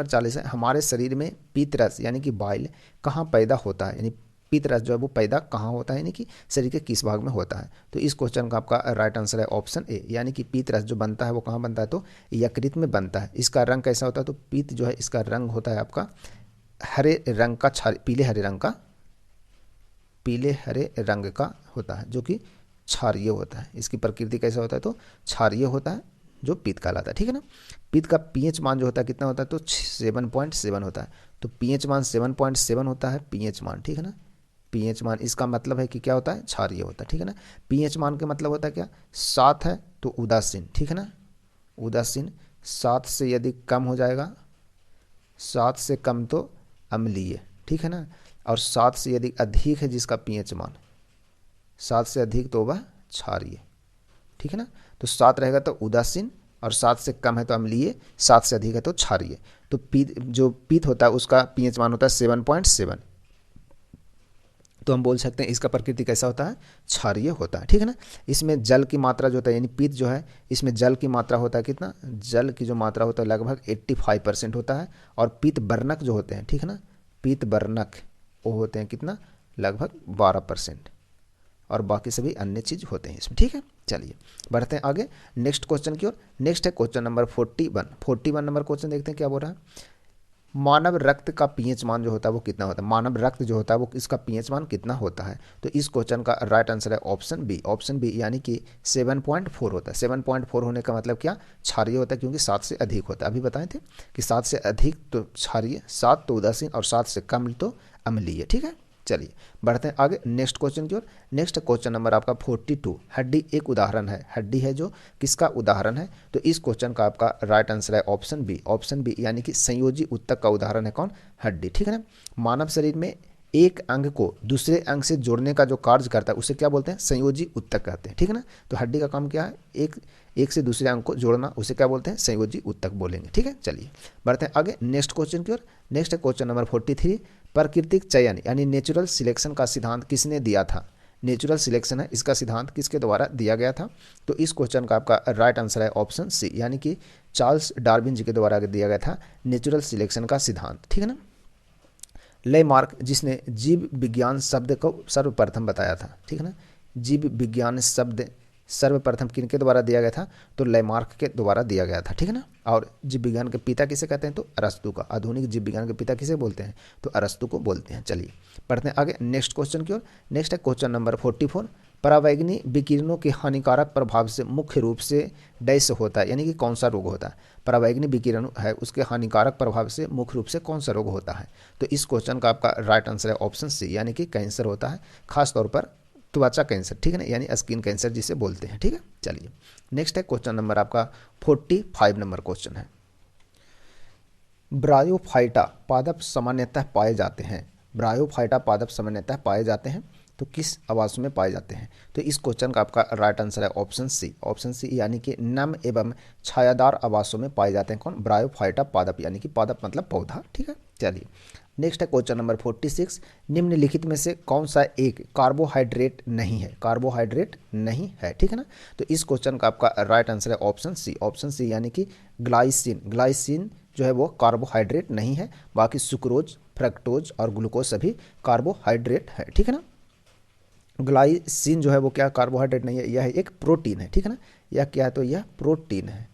40 है हमारे शरीर में पीतरस यानी कि बाइल कहाँ पैदा होता है, यानी पीतरस जो है वो पैदा कहाँ होता है, यानी कि शरीर के किस भाग में होता है? तो इस क्वेश्चन का आपका राइट आंसर है ऑप्शन ए, यानी कि पीतरस जो बनता है वो कहाँ बनता है? तो यकृत में बनता है। इसका रंग कैसा होता है? तो पीत जो है इसका रंग होता है आपका हरे रंग का, पीले हरे रंग का होता है, जो कि क्षारीय होता है। इसकी प्रकृति कैसा होता है? तो क्षारीय होता है, जो पित्त कहलाता है, ठीक है ना। पित्त का पीएच मान जो होता है कितना होता है? तो 7.7 होता है। तो पीएच मान 7.7 होता है, पीएच मान, ठीक है ना। पीएच मान इसका मतलब है कि क्या होता है? क्षारीय होता है, ठीक है ना। पीएच मान का मतलब होता है क्या? 7 है तो उदासीन, ठीक है ना। उदासीन 7 से यदि कम हो जाएगा, 7 से कम तो अम्लीय, ठीक है ना। और 7 से यदि अधिक है जिसका पीएच मान 7 से अधिक तो वह क्षारीय, ठीक है ना। तो 7 रहेगा तो उदासीन, और 7 से कम है तो अम्लीय, 7 से अधिक है तो क्षारीय। तो जो पीत होता है उसका पीएच मान होता है 7.7। तो हम बोल सकते हैं इसका प्रकृति कैसा होता है? क्षारीय होता है, ठीक है ना। इसमें जल की मात्रा जो होता है, यानी पीत जो है इसमें जल की मात्रा होता है कितना? जल की जो मात्रा होता है लगभग 85% होता है। और पीत वर्णक जो होते हैं, ठीक है ना, पीत वर्णक वो होते हैं कितना? लगभग 12%। और बाकी सभी अन्य चीज होते हैं इसमें, ठीक है। चलिए बढ़ते हैं आगे नेक्स्ट क्वेश्चन की ओर। नेक्स्ट है क्वेश्चन नंबर 41 नंबर क्वेश्चन देखते हैं क्या बोल रहा है। मानव रक्त का पीएच मान जो होता है वो कितना होता है, मानव रक्त जो होता है वो इसका पीएच मान कितना होता है। तो इस क्वेश्चन का राइट आंसर है ऑप्शन बी, ऑप्शन बी यानी कि 7.4 होता है। 7.4 होने का मतलब क्या, क्षारीय होता है, क्योंकि 7 से अधिक होता है। अभी बताए थे कि 7 से अधिक तो क्षारीय, 7 तो उदासीन और 7 से कम तो अम्लीय। ठीक है, चलिए बढ़ते हैं आगे नेक्स्ट क्वेश्चन की ओर। नेक्स्ट क्वेश्चन नंबर आपका 42, हड्डी एक उदाहरण है, हड्डी है जो किसका उदाहरण है। तो इस क्वेश्चन का आपका राइट आंसर है ऑप्शन बी, ऑप्शन बी यानी कि संयोजी उत्तक का उदाहरण है कौन, हड्डी। ठीक है ना, मानव शरीर में एक अंग को दूसरे अंग से जोड़ने का जो कार्य करता है उसे क्या बोलते हैं, संयोजी उत्तक कहते हैं। ठीक है ना, तो हड्डी का काम क्या है, एक से दूसरे अंग को जोड़ना, उसे क्या बोलते हैं, संयोजी उत्तक बोलेंगे। ठीक है, चलिए बढ़ते हैं आगे नेक्स्ट क्वेश्चन की ओर। नेक्स्ट क्वेश्चन नंबर 43, प्राकृतिक चयन यानी नेचुरल सिलेक्शन का सिद्धांत किसने दिया था। नेचुरल सिलेक्शन है, इसका सिद्धांत किसके द्वारा दिया गया था। तो इस क्वेश्चन का आपका राइट आंसर है ऑप्शन सी यानी कि चार्ल्स डार्विन जी के द्वारा दिया गया था नेचुरल सिलेक्शन का सिद्धांत। ठीक है ना, लेमार्क जिसने जीव विज्ञान शब्द को सर्वप्रथम बताया था। ठीक है ना, जीव विज्ञान शब्द सर्वप्रथम किनके द्वारा दिया गया था, तो लेमार्क के द्वारा दिया गया था। ठीक है ना, और जीव विज्ञान के पिता किसे कहते हैं, तो अरस्तु का। आधुनिक जीव विज्ञान के पिता किसे बोलते हैं, तो अरस्तु को बोलते हैं। चलिए पढ़ते हैं आगे नेक्स्ट क्वेश्चन की ओर। नेक्स्ट है क्वेश्चन नंबर 44, परावैंगनी विकिरणों के हानिकारक प्रभाव से मुख्य रूप से डैश होता है, यानी कि कौन सा रोग होता है। परावैंगनी विकिरण है उसके हानिकारक प्रभाव से मुख्य रूप से कौन सा रोग होता है। तो इस क्वेश्चन का आपका राइट आंसर है ऑप्शन सी यानी कि कैंसर होता है, खासतौर पर त्वचा कैंसर। ठीक है ना, यानी स्किन कैंसर जिसे बोलते हैं। ठीक है, चलिए नेक्स्ट है क्वेश्चन नंबर आपका 45 नंबर क्वेश्चन है, ब्रायोफाइटा पादप सामान्यतः पाए जाते हैं। ब्रायोफाइटा पादप सामान्यतः पाए जाते हैं तो किस आवासों में पाए जाते हैं। तो इस क्वेश्चन का आपका राइट आंसर है ऑप्शन सी, ऑप्शन सी यानी कि नम एवं छायादार आवासों में पाए जाते हैं कौन, ब्रायोफाइटा पादप, यानी कि पादप मतलब पौधा। ठीक है, चलिए नेक्स्ट है क्वेश्चन नंबर 46, निम्नलिखित में से कौन सा एक कार्बोहाइड्रेट नहीं है, कार्बोहाइड्रेट नहीं है। ठीक है ना, तो इस क्वेश्चन का आपका राइट आंसर है ऑप्शन सी, ऑप्शन सी यानी कि ग्लाइसिन। ग्लाइसिन जो है वो कार्बोहाइड्रेट नहीं है, बाकी सुक्रोज, फ्रक्टोज और ग्लूकोज सभी कार्बोहाइड्रेट है। ठीक है ना, ग्लाइसिन जो है वो क्या कार्बोहाइड्रेट नहीं है, यह एक प्रोटीन है। ठीक है ना, यह क्या है, तो यह प्रोटीन है।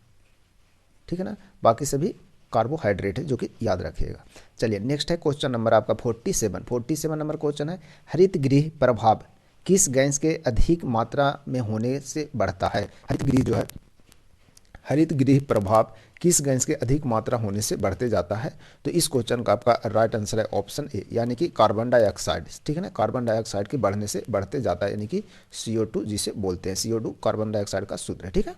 ठीक है ना, बाकी सभी कार्बोहाइड्रेट है, जो कि याद रखिएगा। चलिए नेक्स्ट है क्वेश्चन नंबर आपका 47 नंबर क्वेश्चन है, हरित गृह प्रभाव किस गैस के अधिक मात्रा में होने से बढ़ता है। हरित गृह जो है, हरित गृह प्रभाव किस गैस के अधिक मात्रा होने से बढ़ते जाता है। तो इस क्वेश्चन का आपका राइट आंसर है ऑप्शन ए यानी कि कार्बन डाइऑक्साइड। ठीक है ना, कार्बन डाइऑक्साइड के बढ़ने से बढ़ते जाता है, यानी कि CO2 जिसे बोलते हैं, CO2 कार्बन डाइऑक्साइड का सूत्र है। ठीक है,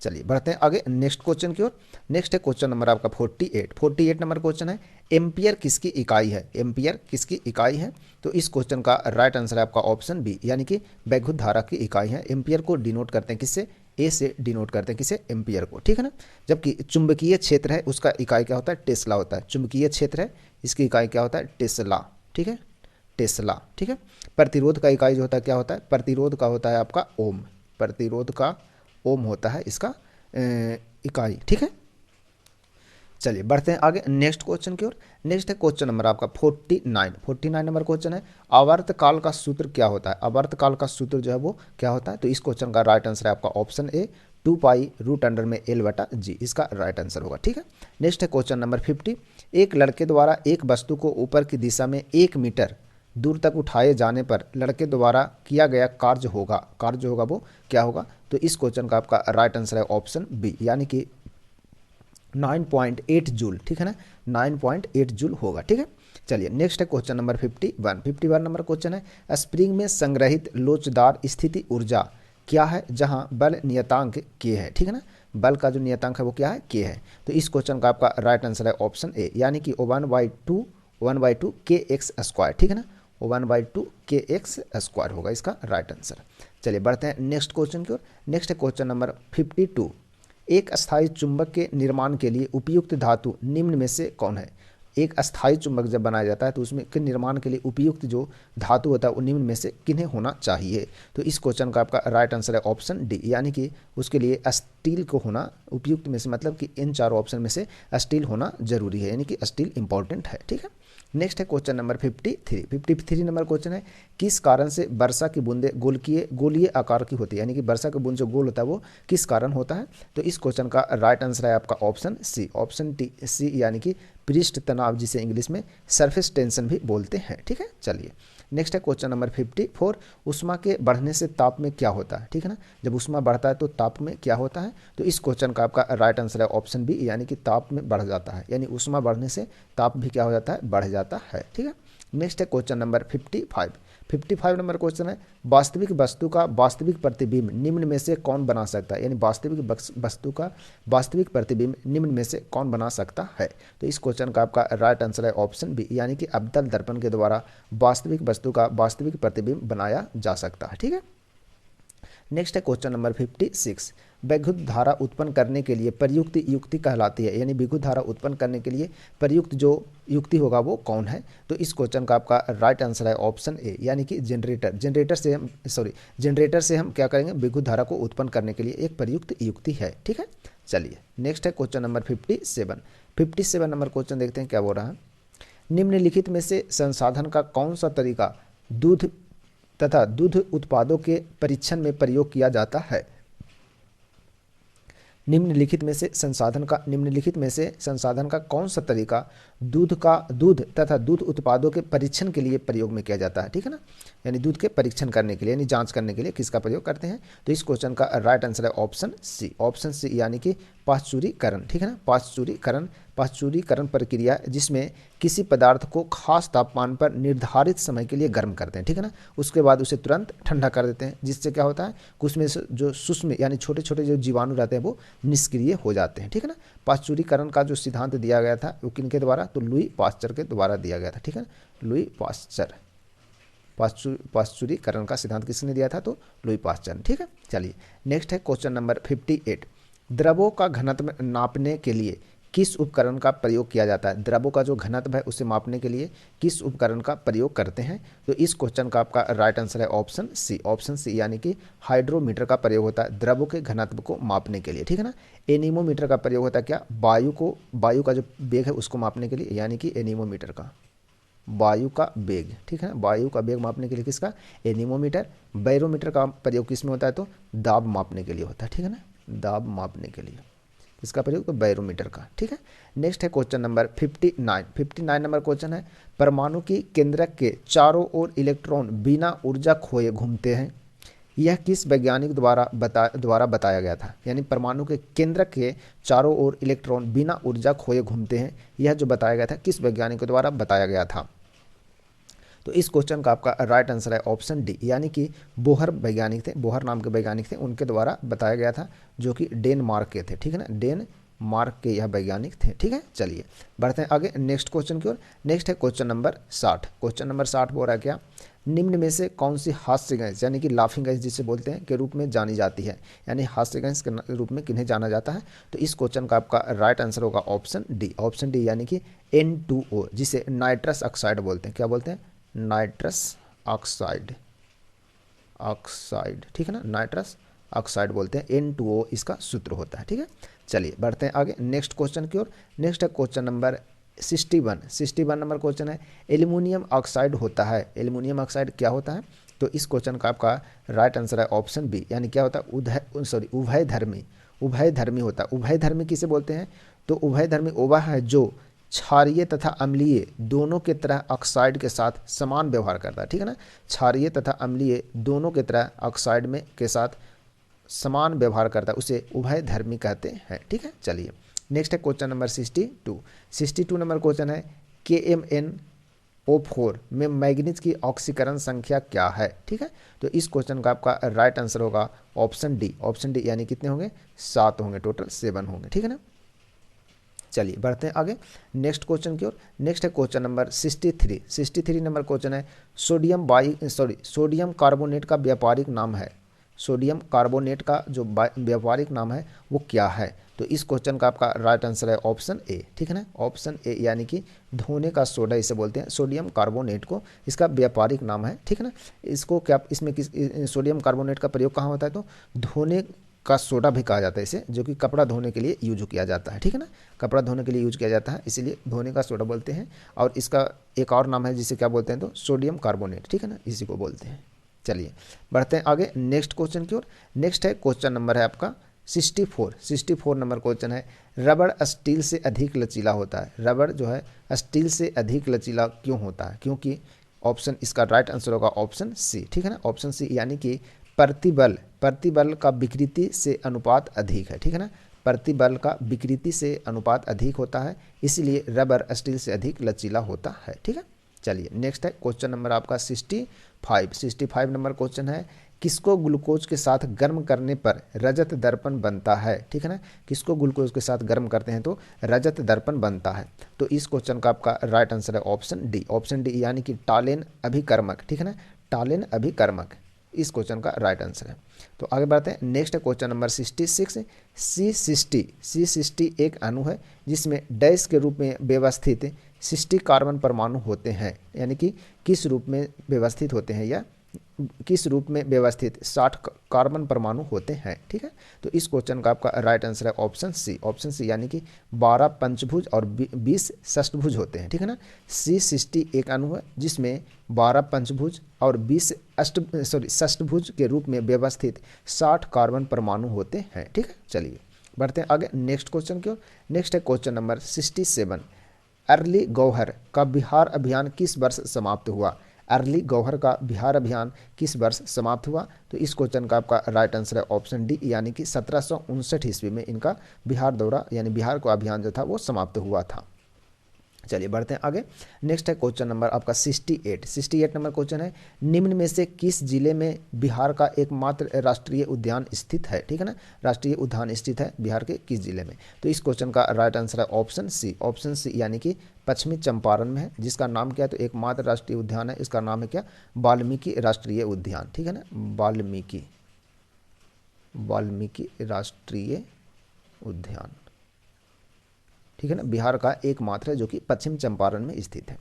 चलिए बढ़ते हैं आगे नेक्स्ट क्वेश्चन की ओर। नेक्स्ट है क्वेश्चन नंबर आपका 48 नंबर क्वेश्चन है, एम्पियर किसकी इकाई है। एम्पियर किसकी इकाई है। तो इस क्वेश्चन का राइट आंसर है आपका ऑप्शन बी यानी कि वैद्युत धारा की इकाई है। एम्पियर को डिनोट करते हैं किससे, ए से डिनोट करते हैं किसे, एम्पियर को। ठीक है ना, जबकि चुंबकीय क्षेत्र है उसका इकाई क्या होता है, टेस्ला होता है। चुंबकीय क्षेत्र है इसकी इकाई क्या होता है, टेस्ला। ठीक है, टेस्ला। ठीक है, प्रतिरोध का इकाई जो होता है क्या होता है, प्रतिरोध का होता है आपका ओम। प्रतिरोध का ओम होता है इसका इकाई। ठीक है, चलिए बढ़ते हैं आगे नेक्स्ट क्वेश्चन की ओर। नेक्स्ट है क्वेश्चन नंबर आपका 49 नंबर क्वेश्चन है, आवर्तकाल का सूत्र क्या होता है। आवर्तकाल का सूत्र जो है वो क्या होता है। तो इस क्वेश्चन का राइट आंसर है आपका ऑप्शन ए 2π√L/G इसका राइट आंसर होगा। ठीक है, नेक्स्ट है क्वेश्चन नंबर 50, एक लड़के द्वारा एक वस्तु को ऊपर की दिशा में 1 मीटर दूर तक उठाए जाने पर लड़के द्वारा किया गया कार्य होगा, कार्य होगा वो क्या होगा। तो इस क्वेश्चन का आपका राइट आंसर है ऑप्शन बी यानी कि 9.8 जूल। ठीक है ना, 9.8 जूल होगा। ठीक है, चलिए नेक्स्ट है क्वेश्चन नंबर 51 नंबर क्वेश्चन है, स्प्रिंग में संग्रहित लोचदार स्थिति ऊर्जा क्या है जहां बल नियतांक के है। ठीक है ना, बल का जो नियतांक है वो क्या है, के है। तो इस क्वेश्चन का आपका राइट आंसर है ऑप्शन ए यानी कि 1/2 kx²। ठीक है ना, 1/2 kx² होगा इसका राइट आंसर। चलिए बढ़ते हैं नेक्स्ट क्वेश्चन की ओर। नेक्स्ट है क्वेश्चन नंबर 52, एक अस्थायी चुंबक के निर्माण के लिए उपयुक्त धातु निम्न में से कौन है। एक अस्थायी चुंबक जब बनाया जाता है तो उसमें के निर्माण के लिए उपयुक्त जो धातु होता है वो निम्न में से किन्हें होना चाहिए। तो इस क्वेश्चन का आपका राइट आंसर है ऑप्शन डी यानी कि उसके लिए स्टील को होना उपयुक्त में से, मतलब कि इन चारों ऑप्शन में से स्टील होना जरूरी है, यानी कि स्टील इंपॉर्टेंट है। ठीक है, नेक्स्ट है क्वेश्चन नंबर 53 नंबर क्वेश्चन है, किस कारण से वर्षा की बूंदें गोलीय आकार की होती है, यानी कि वर्षा की बूंद जो गोल होता है वो किस कारण होता है। तो इस क्वेश्चन का राइट आंसर है आपका ऑप्शन सी, ऑप्शन सी, यानी कि पृष्ठ तनाव, जिसे इंग्लिश में सरफेस टेंशन भी बोलते हैं। ठीक है, चलिए नेक्स्ट है क्वेश्चन नंबर 54, उष्मा के बढ़ने से ताप में क्या होता है। ठीक है ना, जब उष्मा बढ़ता है तो ताप में क्या होता है। तो इस क्वेश्चन का आपका राइट आंसर है ऑप्शन बी, यानी कि ताप में बढ़ जाता है, यानी उष्मा बढ़ने से ताप भी क्या हो जाता है, बढ़ जाता है। ठीक है, नेक्स्ट है क्वेश्चन नंबर 55 नंबर क्वेश्चन है, वास्तविक वस्तु का वास्तविक प्रतिबिंब निम्न में से कौन बना सकता है, यानी वास्तविक वस्तु का वास्तविक प्रतिबिंब निम्न में से कौन बना सकता है। तो इस क्वेश्चन का आपका राइट आंसर है ऑप्शन बी, यानी कि अवतल दर्पण के द्वारा वास्तविक वस्तु का वास्तविक प्रतिबिंब बनाया जा सकता है। ठीक है, नेक्स्ट है क्वेश्चन नंबर 56, विद्युत धारा उत्पन्न करने के लिए प्रयुक्त युक्ति कहलाती है, यानी विद्युत धारा उत्पन्न करने के लिए प्रयुक्त जो युक्ति होगा वो कौन है। तो इस क्वेश्चन का आपका राइट आंसर है ऑप्शन ए, यानी कि जनरेटर से हम क्या करेंगे, विद्युत धारा को उत्पन्न करने के लिए एक प्रयुक्त युक्ति है। ठीक है, चलिए नेक्स्ट है क्वेश्चन नंबर 57 नंबर क्वेश्चन देखते हैं क्या बोल रहा है, निम्नलिखित में से संसाधन का कौन सा तरीका दूध तथा दूध उत्पादों के परीक्षण में प्रयोग किया जाता है। निम्नलिखित में से संसाधन का कौन सा तरीका दूध तथा दूध उत्पादों के परीक्षण के लिए प्रयोग में किया जाता है। ठीक है ना, यानी दूध के परीक्षण करने के लिए, यानी जांच करने के लिए किसका प्रयोग करते हैं। तो इस क्वेश्चन का राइट आंसर है ऑप्शन सी, यानी कि पाश्चुरीकरण। ठीक है ना, पाश्चुरीकरण प्रक्रिया जिसमें किसी पदार्थ को खास तापमान पर निर्धारित समय के लिए गर्म करते हैं। ठीक है ना, उसके बाद उसे तुरंत ठंडा कर देते हैं, जिससे क्या होता है, कुछ में से जो सूक्ष्म यानी छोटे छोटे जो जीवाणु रहते हैं वो निष्क्रिय हो जाते हैं। ठीक है ना, पाश्चुरीकरण का जो सिद्धांत दिया गया था वो किनके द्वारा, तो लुई पाश्चर के द्वारा दिया गया था। ठीक है, लुई पाश्चर, पाश्चुरीकरण का सिद्धांत किसने दिया था, तो लुई पाश्चर। ठीक है, चलिए नेक्स्ट है क्वेश्चन नंबर 58, द्रवों का घनत्व नापने के लिए किस उपकरण का प्रयोग किया जाता है। द्रवों का जो घनत्व है उसे मापने के लिए किस उपकरण का प्रयोग करते हैं। तो इस क्वेश्चन का आपका राइट आंसर है ऑप्शन सी, यानी कि हाइड्रोमीटर का प्रयोग होता है द्रवों के घनत्व को मापने के लिए। ठीक है ना, एनीमोमीटर का प्रयोग होता है क्या, वायु का जो वेग है उसको मापने के लिए, यानी कि एनीमोमीटर का वायु का वेग। ठीक है, वायु का वेग मापने के लिए किसका, एनीमोमीटर। बैरोमीटर का प्रयोग किस में होता है, तो दाब मापने के लिए होता है। ठीक है ना, दाब मापने के लिए इसका प्रयोग, तो बैरोमीटर का। ठीक है, नेक्स्ट है क्वेश्चन नंबर 59 नंबर क्वेश्चन है, परमाणु की केंद्रक के चारों ओर इलेक्ट्रॉन बिना ऊर्जा खोए घूमते हैं, यह किस वैज्ञानिक द्वारा बताया गया था। यानी परमाणु के केंद्रक के चारों ओर इलेक्ट्रॉन बिना ऊर्जा खोए घूमते हैं, यह जो बताया गया था किस वैज्ञानिक द्वारा बताया गया था। तो इस क्वेश्चन का आपका राइट आंसर है ऑप्शन डी, यानी कि बोहर वैज्ञानिक थे, बोहर नाम के वैज्ञानिक थे, उनके द्वारा बताया गया था, जो कि डेनमार्क के थे। ठीक है ना, डेनमार्क के यह वैज्ञानिक थे। ठीक है, चलिए बढ़ते हैं आगे नेक्स्ट क्वेश्चन की ओर। नेक्स्ट है क्वेश्चन नंबर 60। क्वेश्चन नंबर 60 बोल रहा है क्या, निम्न में से कौन सी हास्य गैस, यानी कि लाफिंग गैस जिसे बोलते हैं, के रूप में जानी जाती है, यानी हास्य गैस के रूप में किन्हें जाना जाता है। तो इस क्वेश्चन का आपका राइट आंसर होगा ऑप्शन डी, यानी कि N2O, जिसे नाइट्रस ऑक्साइड बोलते हैं। क्या बोलते हैं, नाइट्रस ऑक्साइड। ठीक है ना, नाइट्रस ऑक्साइड बोलते हैं, N2O इसका सूत्र होता है। ठीक है, चलिए बढ़ते हैं आगे नेक्स्ट क्वेश्चन की ओर। नेक्स्ट है क्वेश्चन नंबर 61 नंबर क्वेश्चन है, एल्युमिनियम ऑक्साइड होता है, एल्युमिनियम ऑक्साइड क्या होता है। तो इस क्वेश्चन का आपका राइट आंसर है ऑप्शन बी, यानी क्या होता है, उभयधर्मी होता है। उभयधर्मी किसे बोलते हैं, तो उभयधर्मी वह है जो क्षारीय तथा अम्लीय दोनों के तरह ऑक्साइड के साथ समान व्यवहार करता है। ठीक है ना, क्षारीय तथा अम्लीय दोनों के तरह ऑक्साइड में के साथ समान व्यवहार करता है, उसे उभयधर्मी कहते हैं। ठीक है, चलिए नेक्स्ट है क्वेश्चन नंबर 62 नंबर क्वेश्चन है, KMnO4 में मैग्नीज की ऑक्सीकरण संख्या क्या है। ठीक है, तो इस क्वेश्चन का आपका राइट आंसर होगा ऑप्शन डी, यानी कितने होंगे, 7 होंगे, टोटल 7 होंगे। ठीक है ना, चलिए बढ़ते हैं आगे नेक्स्ट क्वेश्चन की ओर। नेक्स्ट है क्वेश्चन नंबर 63 नंबर क्वेश्चन है, सोडियम कार्बोनेट का व्यापारिक नाम है, सोडियम कार्बोनेट का जो व्यापारिक नाम है वो क्या है। तो इस क्वेश्चन का आपका राइट आंसर है ऑप्शन ए। ठीक है ना, ऑप्शन ए, यानी कि धोने का सोडा इसे बोलते हैं, सोडियम कार्बोनेट को इसका व्यापारिक नाम है। ठीक है ना, इसको क्या इसमें किस सोडियम कार्बोनेट का प्रयोग कहाँ होता है, तो धोने का सोडा भी कहा जाता है इसे, जो कि कपड़ा धोने के लिए यूज किया जाता है। ठीक है ना, कपड़ा धोने के लिए यूज किया जाता है, इसीलिए धोने का सोडा बोलते हैं। और इसका एक और नाम है जिसे क्या बोलते हैं, तो सोडियम कार्बोनेट, ठीक है ना, इसी को बोलते हैं। चलिए बढ़ते हैं आगे नेक्स्ट क्वेश्चन की ओर। नेक्स्ट है क्वेश्चन नंबर है आपका 64 नंबर क्वेश्चन है, रबड़ स्टील से अधिक लचीला होता है। रबड़ जो है स्टील से अधिक लचीला क्यों होता है? क्योंकि ऑप्शन, इसका राइट आंसर होगा ऑप्शन सी, ठीक है ना, ऑप्शन सी, यानी कि प्रतिबल का विकृति से अनुपात अधिक है, ठीक है ना, प्रतिबल का विकृति से अनुपात अधिक होता है, इसीलिए रबर स्टील से अधिक लचीला होता है, ठीक है। चलिए नेक्स्ट है क्वेश्चन नंबर आपका 65 नंबर क्वेश्चन है, किसको ग्लूकोज के साथ गर्म करने पर रजत दर्पण बनता है? ठीक है ना, किसको ग्लूकोज के साथ गर्म करते हैं तो रजत दर्पण बनता है। तो इस क्वेश्चन का आपका राइट आंसर है ऑप्शन डी, यानी कि टालेन अभिकर्मक, ठीक है ना, टालेन अभिकर्मक इस क्वेश्चन का राइट आंसर है। तो आगे बढ़ते हैं, नेक्स्ट है क्वेश्चन नंबर 66, C60 एक अणु है जिसमें डैश के रूप में व्यवस्थित 60 कार्बन परमाणु होते हैं, यानी कि किस रूप में व्यवस्थित होते हैं या किस रूप में व्यवस्थित 60 कार्बन परमाणु होते हैं, ठीक है। तो इस क्वेश्चन का आपका राइट आंसर है ऑप्शन सी, यानी कि 12 पंचभुज और 20 षष्ठभुज होते हैं, ठीक है ना। C60 एक अणु है जिसमें 12 पंचभुज और 20 षष्ठभुज के रूप में व्यवस्थित 60 कार्बन परमाणु होते हैं, ठीक है। चलिए बढ़ते हैं आगे नेक्स्ट क्वेश्चन की ओर। नेक्स्ट है क्वेश्चन नंबर 67, अर्ली गौहर का बिहार अभियान किस वर्ष समाप्त हुआ? अर्ली गौहर का बिहार अभियान किस वर्ष समाप्त हुआ? तो इस क्वेश्चन का आपका राइट आंसर है ऑप्शन डी, यानी कि 1759 ईस्वी में इनका बिहार दौरा यानी बिहार का अभियान जो था वो समाप्त हुआ था। चलिए बढ़ते हैं आगे, नेक्स्ट है क्वेश्चन नंबर आपका 68 नंबर क्वेश्चन है, निम्न में से किस जिले में बिहार का एकमात्र राष्ट्रीय उद्यान स्थित है? ठीक है ना, राष्ट्रीय उद्यान स्थित है बिहार के किस जिले में? तो इस क्वेश्चन का राइट आंसर है ऑप्शन सी, यानी कि पश्चिमी चंपारण में है, जिसका नाम क्या है, तो एकमात्र राष्ट्रीय उद्यान है, इसका नाम है क्या, वाल्मीकि राष्ट्रीय उद्यान, ठीक है ना, वाल्मीकि राष्ट्रीय उद्यान, ठीक है ना, बिहार का एकमात्र है जो कि पश्चिम चंपारण में स्थित है।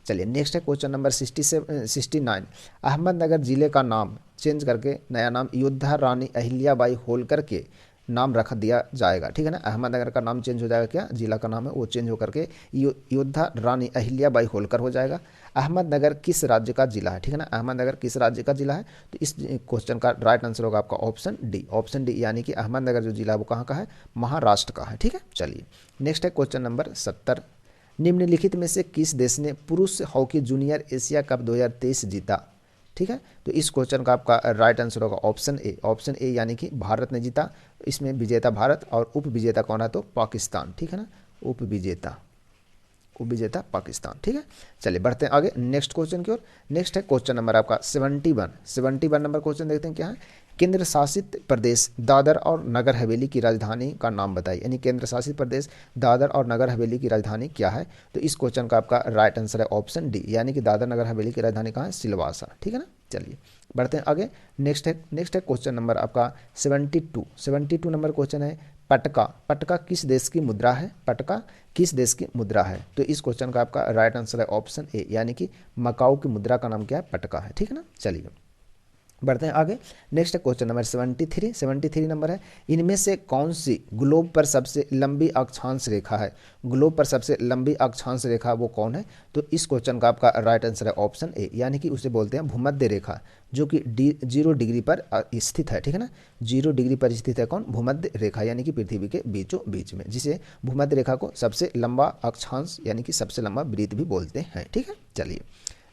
चलिए नेक्स्ट है क्वेश्चन नंबर 69, अहमदनगर जिले का नाम चेंज करके नया नाम योद्धा रानी अहिल्याबाई होलकर के नाम रख दिया जाएगा, ठीक है ना, अहमदनगर का नाम चेंज हो जाएगा, क्या जिला का नाम है वो चेंज होकर के योद्धा रानी अहिल्याबाई होलकर हो जाएगा। अहमदनगर किस राज्य का जिला है? ठीक है ना, अहमदनगर किस राज्य का जिला है? तो इस क्वेश्चन का राइट आंसर होगा आपका ऑप्शन डी, यानी कि अहमदनगर जो जिला है वो कहाँ का है, महाराष्ट्र का है, ठीक है। चलिए नेक्स्ट है क्वेश्चन नंबर 70, निम्नलिखित में से किस देश ने पुरुष हॉकी जूनियर एशिया कप 2023 जीता? ठीक है, तो इस क्वेश्चन का आपका राइट आंसर होगा ऑप्शन ए, यानी कि भारत ने जीता। इसमें विजेता भारत और उप विजेता कौन है, तो पाकिस्तान, ठीक है ना, उप विजेता पाकिस्तान, ठीक है। चलिए बढ़ते हैं आगे नेक्स्ट क्वेश्चन की ओर। नेक्स्ट है क्वेश्चन नंबर आपका 71 नंबर क्वेश्चन देखते हैं क्या है, केंद्र शासित प्रदेश दादर और नगर हवेली की राजधानी का नाम बताइए, यानी केंद्र शासित प्रदेश दादर और नगर हवेली की राजधानी क्या है? तो इस क्वेश्चन का आपका राइट आंसर है ऑप्शन डी, यानी कि दादर नगर हवेली की राजधानी कहाँ है, सिलवासा, ठीक है ना। चलिए बढ़ते हैं आगे, नेक्स्ट है क्वेश्चन नंबर आपका 72 नंबर क्वेश्चन है, पटका किस देश की मुद्रा है? पटका किस देश की मुद्रा है? तो इस क्वेश्चन का आपका राइट आंसर है ऑप्शन ए, यानी कि मकाऊ की मुद्रा का नाम क्या है, पटका है, ठीक है ना। चलिए बढ़ते हैं आगे, नेक्स्ट है क्वेश्चन नंबर 73 नंबर है, इनमें से कौन सी ग्लोब पर सबसे लंबी अक्षांश रेखा है? ग्लोब पर सबसे लंबी अक्षांश रेखा वो कौन है? तो इस क्वेश्चन का आपका राइट आंसर है ऑप्शन ए, यानी कि उसे बोलते हैं भूमध्य रेखा, जो कि 0 डिग्री पर स्थित है, ठीक है ना, 0 डिग्री पर स्थित है कौन, भूमध्य रेखा, यानी कि पृथ्वी के बीचों बीच में, जिसे भूमध्य रेखा को सबसे लंबा अक्षांश यानी कि सबसे लंबा वृत्त भी बोलते हैं, ठीक है। चलिए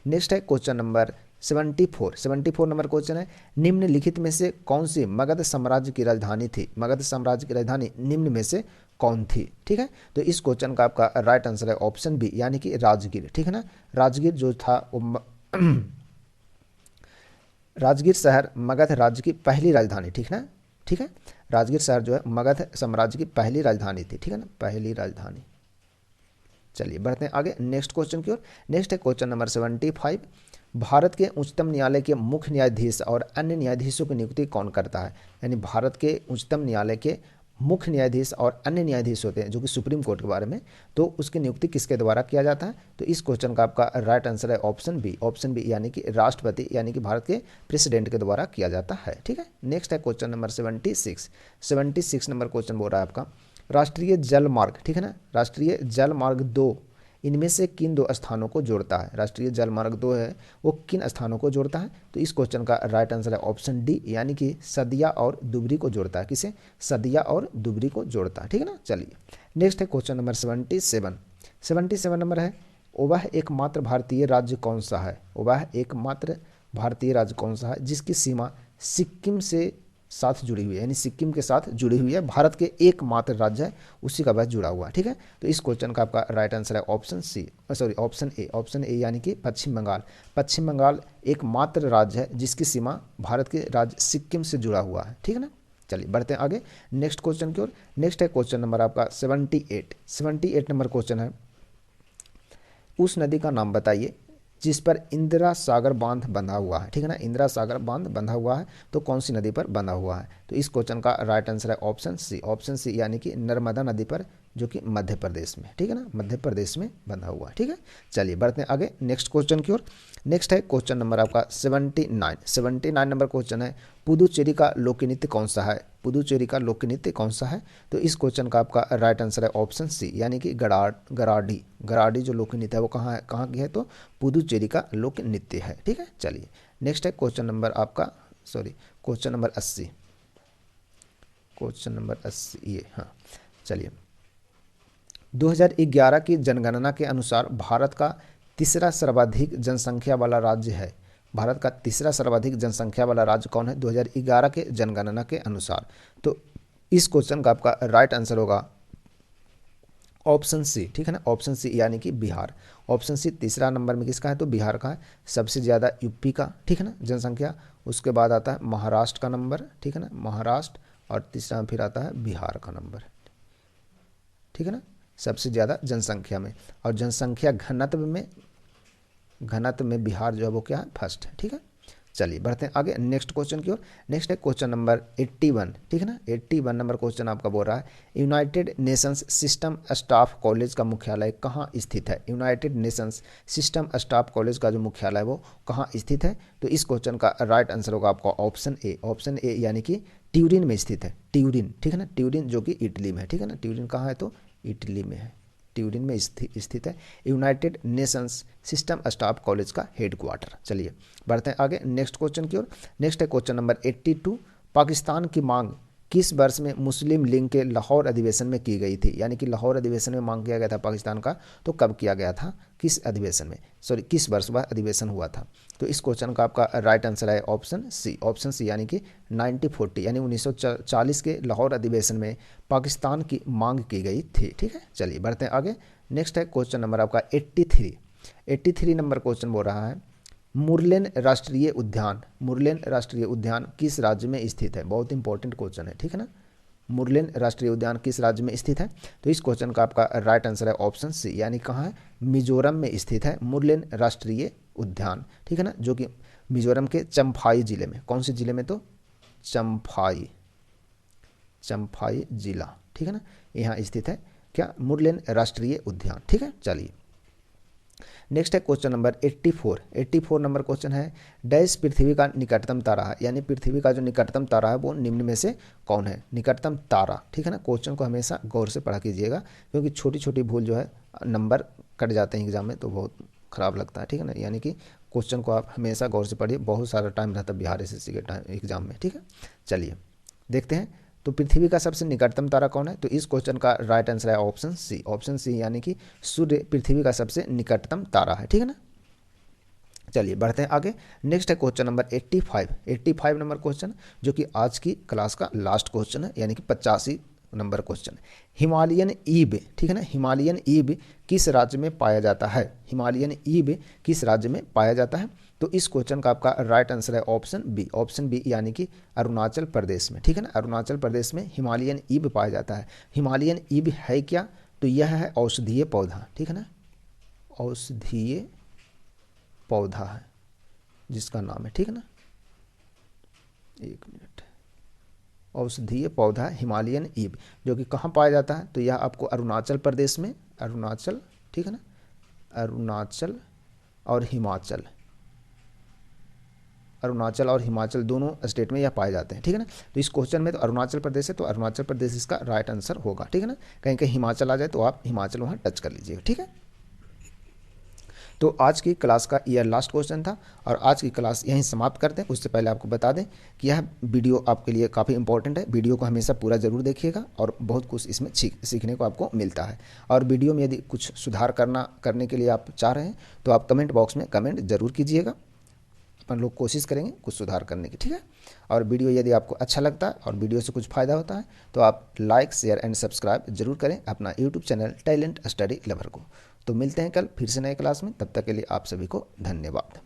नेक्स्ट है क्वेश्चन नंबर 74 नंबर क्वेश्चन है, निम्नलिखित में से कौन सी मगध साम्राज्य की राजधानी थी? मगध साम्राज्य की राजधानी निम्न में से कौन थी? ठीक है, तो इस क्वेश्चन का आपका राइट आंसर है ऑप्शन बी, यानी कि राजगीर, ठीक है ना, राजगीर जो था राजगीर शहर मगध राज्य की पहली राजधानी, ठीक है ना, ठीक है, राजगीर शहर जो है मगध साम्राज्य की पहली राजधानी थी, ठीक है ना, पहली राजधानी। चलिए बढ़ते हैं आगे नेक्स्ट क्वेश्चन की ओर। नेक्स्ट है क्वेश्चन नंबर 75, भारत के उच्चतम न्यायालय के मुख्य न्यायाधीश और अन्य न्यायाधीशों की नियुक्ति कौन करता है? यानी भारत के उच्चतम न्यायालय के मुख्य न्यायाधीश और अन्य न्यायाधीश होते हैं जो कि सुप्रीम कोर्ट के बारे में, तो उसकी नियुक्ति किसके द्वारा किया जाता है? तो इस क्वेश्चन का आपका राइट आंसर है ऑप्शन बी, यानी कि राष्ट्रपति यानी कि भारत के प्रेसिडेंट के द्वारा किया जाता है, ठीक है। नेक्स्ट है क्वेश्चन नंबर 76 नंबर क्वेश्चन बोल रहा है आपका, राष्ट्रीय जल मार्ग, ठीक है ना, राष्ट्रीय जल मार्ग 2 इनमें से किन 2 स्थानों को जोड़ता है? राष्ट्रीय जल मार्ग 2 है वो किन स्थानों को जोड़ता है? तो इस क्वेश्चन का राइट आंसर है ऑप्शन डी, यानी कि सदिया और दुबरी को जोड़ता है। किसे? सदिया और दुबरी को जोड़ता है, ठीक है ना। चलिए नेक्स्ट है क्वेश्चन नंबर 77 नंबर है, वह एकमात्र भारतीय राज्य कौन सा है? वह एकमात्र भारतीय राज्य कौन सा है जिसकी सीमा सिक्किम से साथ जुड़ी हुई है, यानी सिक्किम के साथ जुड़ी हुई है, भारत के एकमात्र राज्य है, उसी का वह जुड़ा हुआ है, ठीक है। तो इस क्वेश्चन का आपका राइट आंसर है option C, sorry option A यानी कि पश्चिम बंगाल। पश्चिम बंगाल एकमात्र राज्य है जिसकी सीमा भारत के राज्य सिक्किम से जुड़ा हुआ है, ठीक है ना। चलिए बढ़ते हैं आगे नेक्स्ट क्वेश्चन की ओर। नेक्स्ट है क्वेश्चन नंबर आपका 78 नंबर क्वेश्चन है, उस नदी का नाम बताइए जिस पर इंदिरा सागर बांध बंधा हुआ है, ठीक है ना। इंदिरा सागर बांध बंधा हुआ है तो कौन सी नदी पर बंधा हुआ है? तो इस क्वेश्चन का राइट आंसर है ऑप्शन सी यानी कि नर्मदा नदी पर, जो कि मध्य प्रदेश में, ठीक है ना, मध्य प्रदेश में बंधा हुआ है, ठीक है। चलिए बढ़ते हैं आगे नेक्स्ट क्वेश्चन की ओर। नेक्स्ट है क्वेश्चन नंबर आपका 79 नंबर क्वेश्चन है, पुदुचेरी का लोक नृत्य कौन सा है? पुदुचेरी का लोक नृत्य कौन सा है? तो इस क्वेश्चन का आपका राइट आंसर है ऑप्शन सी यानी कि गराडी जो लोक नृत्य है वो कहाँ की है? तो पुदुचेरी का लोक नृत्य है, ठीक है। चलिए नेक्स्ट है क्वेश्चन नंबर 80, क्वेश्चन नंबर 80 ये, हाँ चलिए 2011 की जनगणना के अनुसार भारत का तीसरा सर्वाधिक जनसंख्या वाला राज्य है। भारत का तीसरा सर्वाधिक जनसंख्या वाला राज्य कौन है 2011 के जनगणना के अनुसार? तो इस क्वेश्चन का आपका राइट आंसर होगा ऑप्शन सी, ठीक है ना, ऑप्शन सी यानी कि बिहार। ऑप्शन सी तीसरा नंबर में किसका है? तो बिहार का है। सबसे ज़्यादा यूपी का, ठीक है ना, जनसंख्या, उसके बाद आता है महाराष्ट्र का नंबर, ठीक है ना, महाराष्ट्र, और तीसरा फिर आता है बिहार का नंबर, ठीक है ना, सबसे ज़्यादा जनसंख्या में। और जनसंख्या घनत्व में बिहार जो है वो क्या है? फर्स्ट है, ठीक है। चलिए बढ़ते हैं आगे नेक्स्ट क्वेश्चन की ओर। नेक्स्ट है क्वेश्चन नंबर 81, ठीक है ना, 81 नंबर क्वेश्चन आपका बोल रहा है, United Nations system staff college का मुख्यालय कहाँ स्थित है? United Nations system staff college का जो मुख्यालय है वो कहाँ स्थित है? तो इस क्वेश्चन का राइट आंसर होगा आपका ऑप्शन ए यानी कि ट्यूरिन में स्थित है, ट्यूरिन, ठीक है ना, ट्यूरिन जो कि इटली में है, ठीक है ना। ट्यूरिन कहाँ है? तो इटली में है, ट्यूरिन में स्थित है United Nations system staff college का हेडक्वार्टर। चलिए बढ़ते हैं आगे नेक्स्ट क्वेश्चन की ओर। नेक्स्ट है क्वेश्चन नंबर 82, पाकिस्तान की मांग किस वर्ष में मुस्लिम लीग के लाहौर अधिवेशन में की गई थी? यानी कि लाहौर अधिवेशन में मांग किया गया था पाकिस्तान का, तो कब किया गया था? किस अधिवेशन में, सॉरी किस वर्ष वह अधिवेशन हुआ था? तो इस क्वेश्चन का आपका राइट आंसर है ऑप्शन सी यानी कि 1940 यानी 1940 के लाहौर अधिवेशन में पाकिस्तान की मांग की गई थी, ठीक है। चलिए बढ़ते हैं आगे नेक्स्ट है क्वेश्चन नंबर आपका 83 नंबर क्वेश्चन बोल रहा है, मुरलेन राष्ट्रीय उद्यान किस राज्य में स्थित है? बहुत इंपॉर्टेंट क्वेश्चन है, ठीक है ना। मुरलेन राष्ट्रीय उद्यान किस राज्य में स्थित है? तो इस क्वेश्चन का आपका राइट आंसर है ऑप्शन सी यानी कहाँ है? मिजोरम में स्थित है मुरलेन राष्ट्रीय उद्यान, ठीक है ना, जो कि मिजोरम के चम्फाई जिले में, कौन से जिले में? तो चम्फाई जिला, ठीक है ना, यहाँ स्थित है क्या? मुरलेन राष्ट्रीय उद्यान, ठीक है। चलिए नेक्स्ट है क्वेश्चन नंबर 84 नंबर क्वेश्चन है, डैश पृथ्वी का निकटतम तारा है, यानी पृथ्वी का जो निकटतम तारा है वो निम्न में से कौन है? निकटतम तारा, ठीक है ना। क्वेश्चन को हमेशा गौर से पढ़ा कीजिएगा क्योंकि छोटी छोटी भूल जो है नंबर कट जाते हैं एग्जाम में, तो बहुत खराब लगता है, ठीक है ना। यानी कि क्वेश्चन को आप हमेशा गौर से पढ़िए, बहुत सारा टाइम रहता है बिहार एसएससी के टाइम एग्जाम में, ठीक है। चलिए देखते हैं तो पृथ्वी का सबसे निकटतम तारा कौन है? तो इस क्वेश्चन का राइट आंसर है ऑप्शन सी यानी कि सूर्य पृथ्वी का सबसे निकटतम तारा है, ठीक है ना। चलिए बढ़ते हैं आगे नेक्स्ट है क्वेश्चन नंबर 85 नंबर क्वेश्चन, जो कि आज की क्लास का लास्ट क्वेश्चन है, यानी कि 85 नंबर क्वेश्चन। हिमालयन ईब, ठीक है ना, हिमालयन ईब किस राज्य में पाया जाता है? हिमालयन ईब किस राज्य में पाया जाता है? तो इस क्वेश्चन का आपका राइट आंसर है ऑप्शन बी यानी कि अरुणाचल प्रदेश में, ठीक है ना। अरुणाचल प्रदेश में हिमालयन ईब पाया जाता है। हिमालयन ईब है क्या? तो यह है औषधीय पौधा, ठीक है ना, औषधीय पौधा है जिसका नाम है, ठीक है ना, एक मिनट, औषधीय पौधा हिमालयन ईब, जो कि कहाँ पाया जाता है? तो यह आपको अरुणाचल प्रदेश में, अरुणाचल, ठीक है ना, अरुणाचल और हिमाचल, अरुणाचल और हिमाचल दोनों स्टेट में यह पाए जाते हैं, ठीक है ना। तो इस क्वेश्चन में तो अरुणाचल प्रदेश है, तो अरुणाचल प्रदेश इसका राइट आंसर होगा, ठीक है ना। कहीं कहीं हिमाचल आ जाए तो आप हिमाचल वहाँ टच कर लीजिएगा, ठीक है। तो आज की क्लास का यह लास्ट क्वेश्चन था और आज की क्लास यहीं समाप्त करते हैं। उससे पहले आपको बता दें कि यह वीडियो आपके लिए काफ़ी इंपॉर्टेंट है, वीडियो को हमेशा पूरा ज़रूर देखिएगा और बहुत कुछ इसमें सीखने को आपको मिलता है। और वीडियो में यदि कुछ सुधार करने के लिए आप चाह रहे हैं तो आप कमेंट बॉक्स में कमेंट ज़रूर कीजिएगा, अपन लोग कोशिश करेंगे कुछ सुधार करने की, ठीक है। और वीडियो यदि आपको अच्छा लगता है और वीडियो से कुछ फ़ायदा होता है तो आप लाइक शेयर एंड सब्सक्राइब जरूर करें अपना YouTube channel talent study lover को। तो मिलते हैं कल फिर से नए क्लास में, तब तक के लिए आप सभी को धन्यवाद।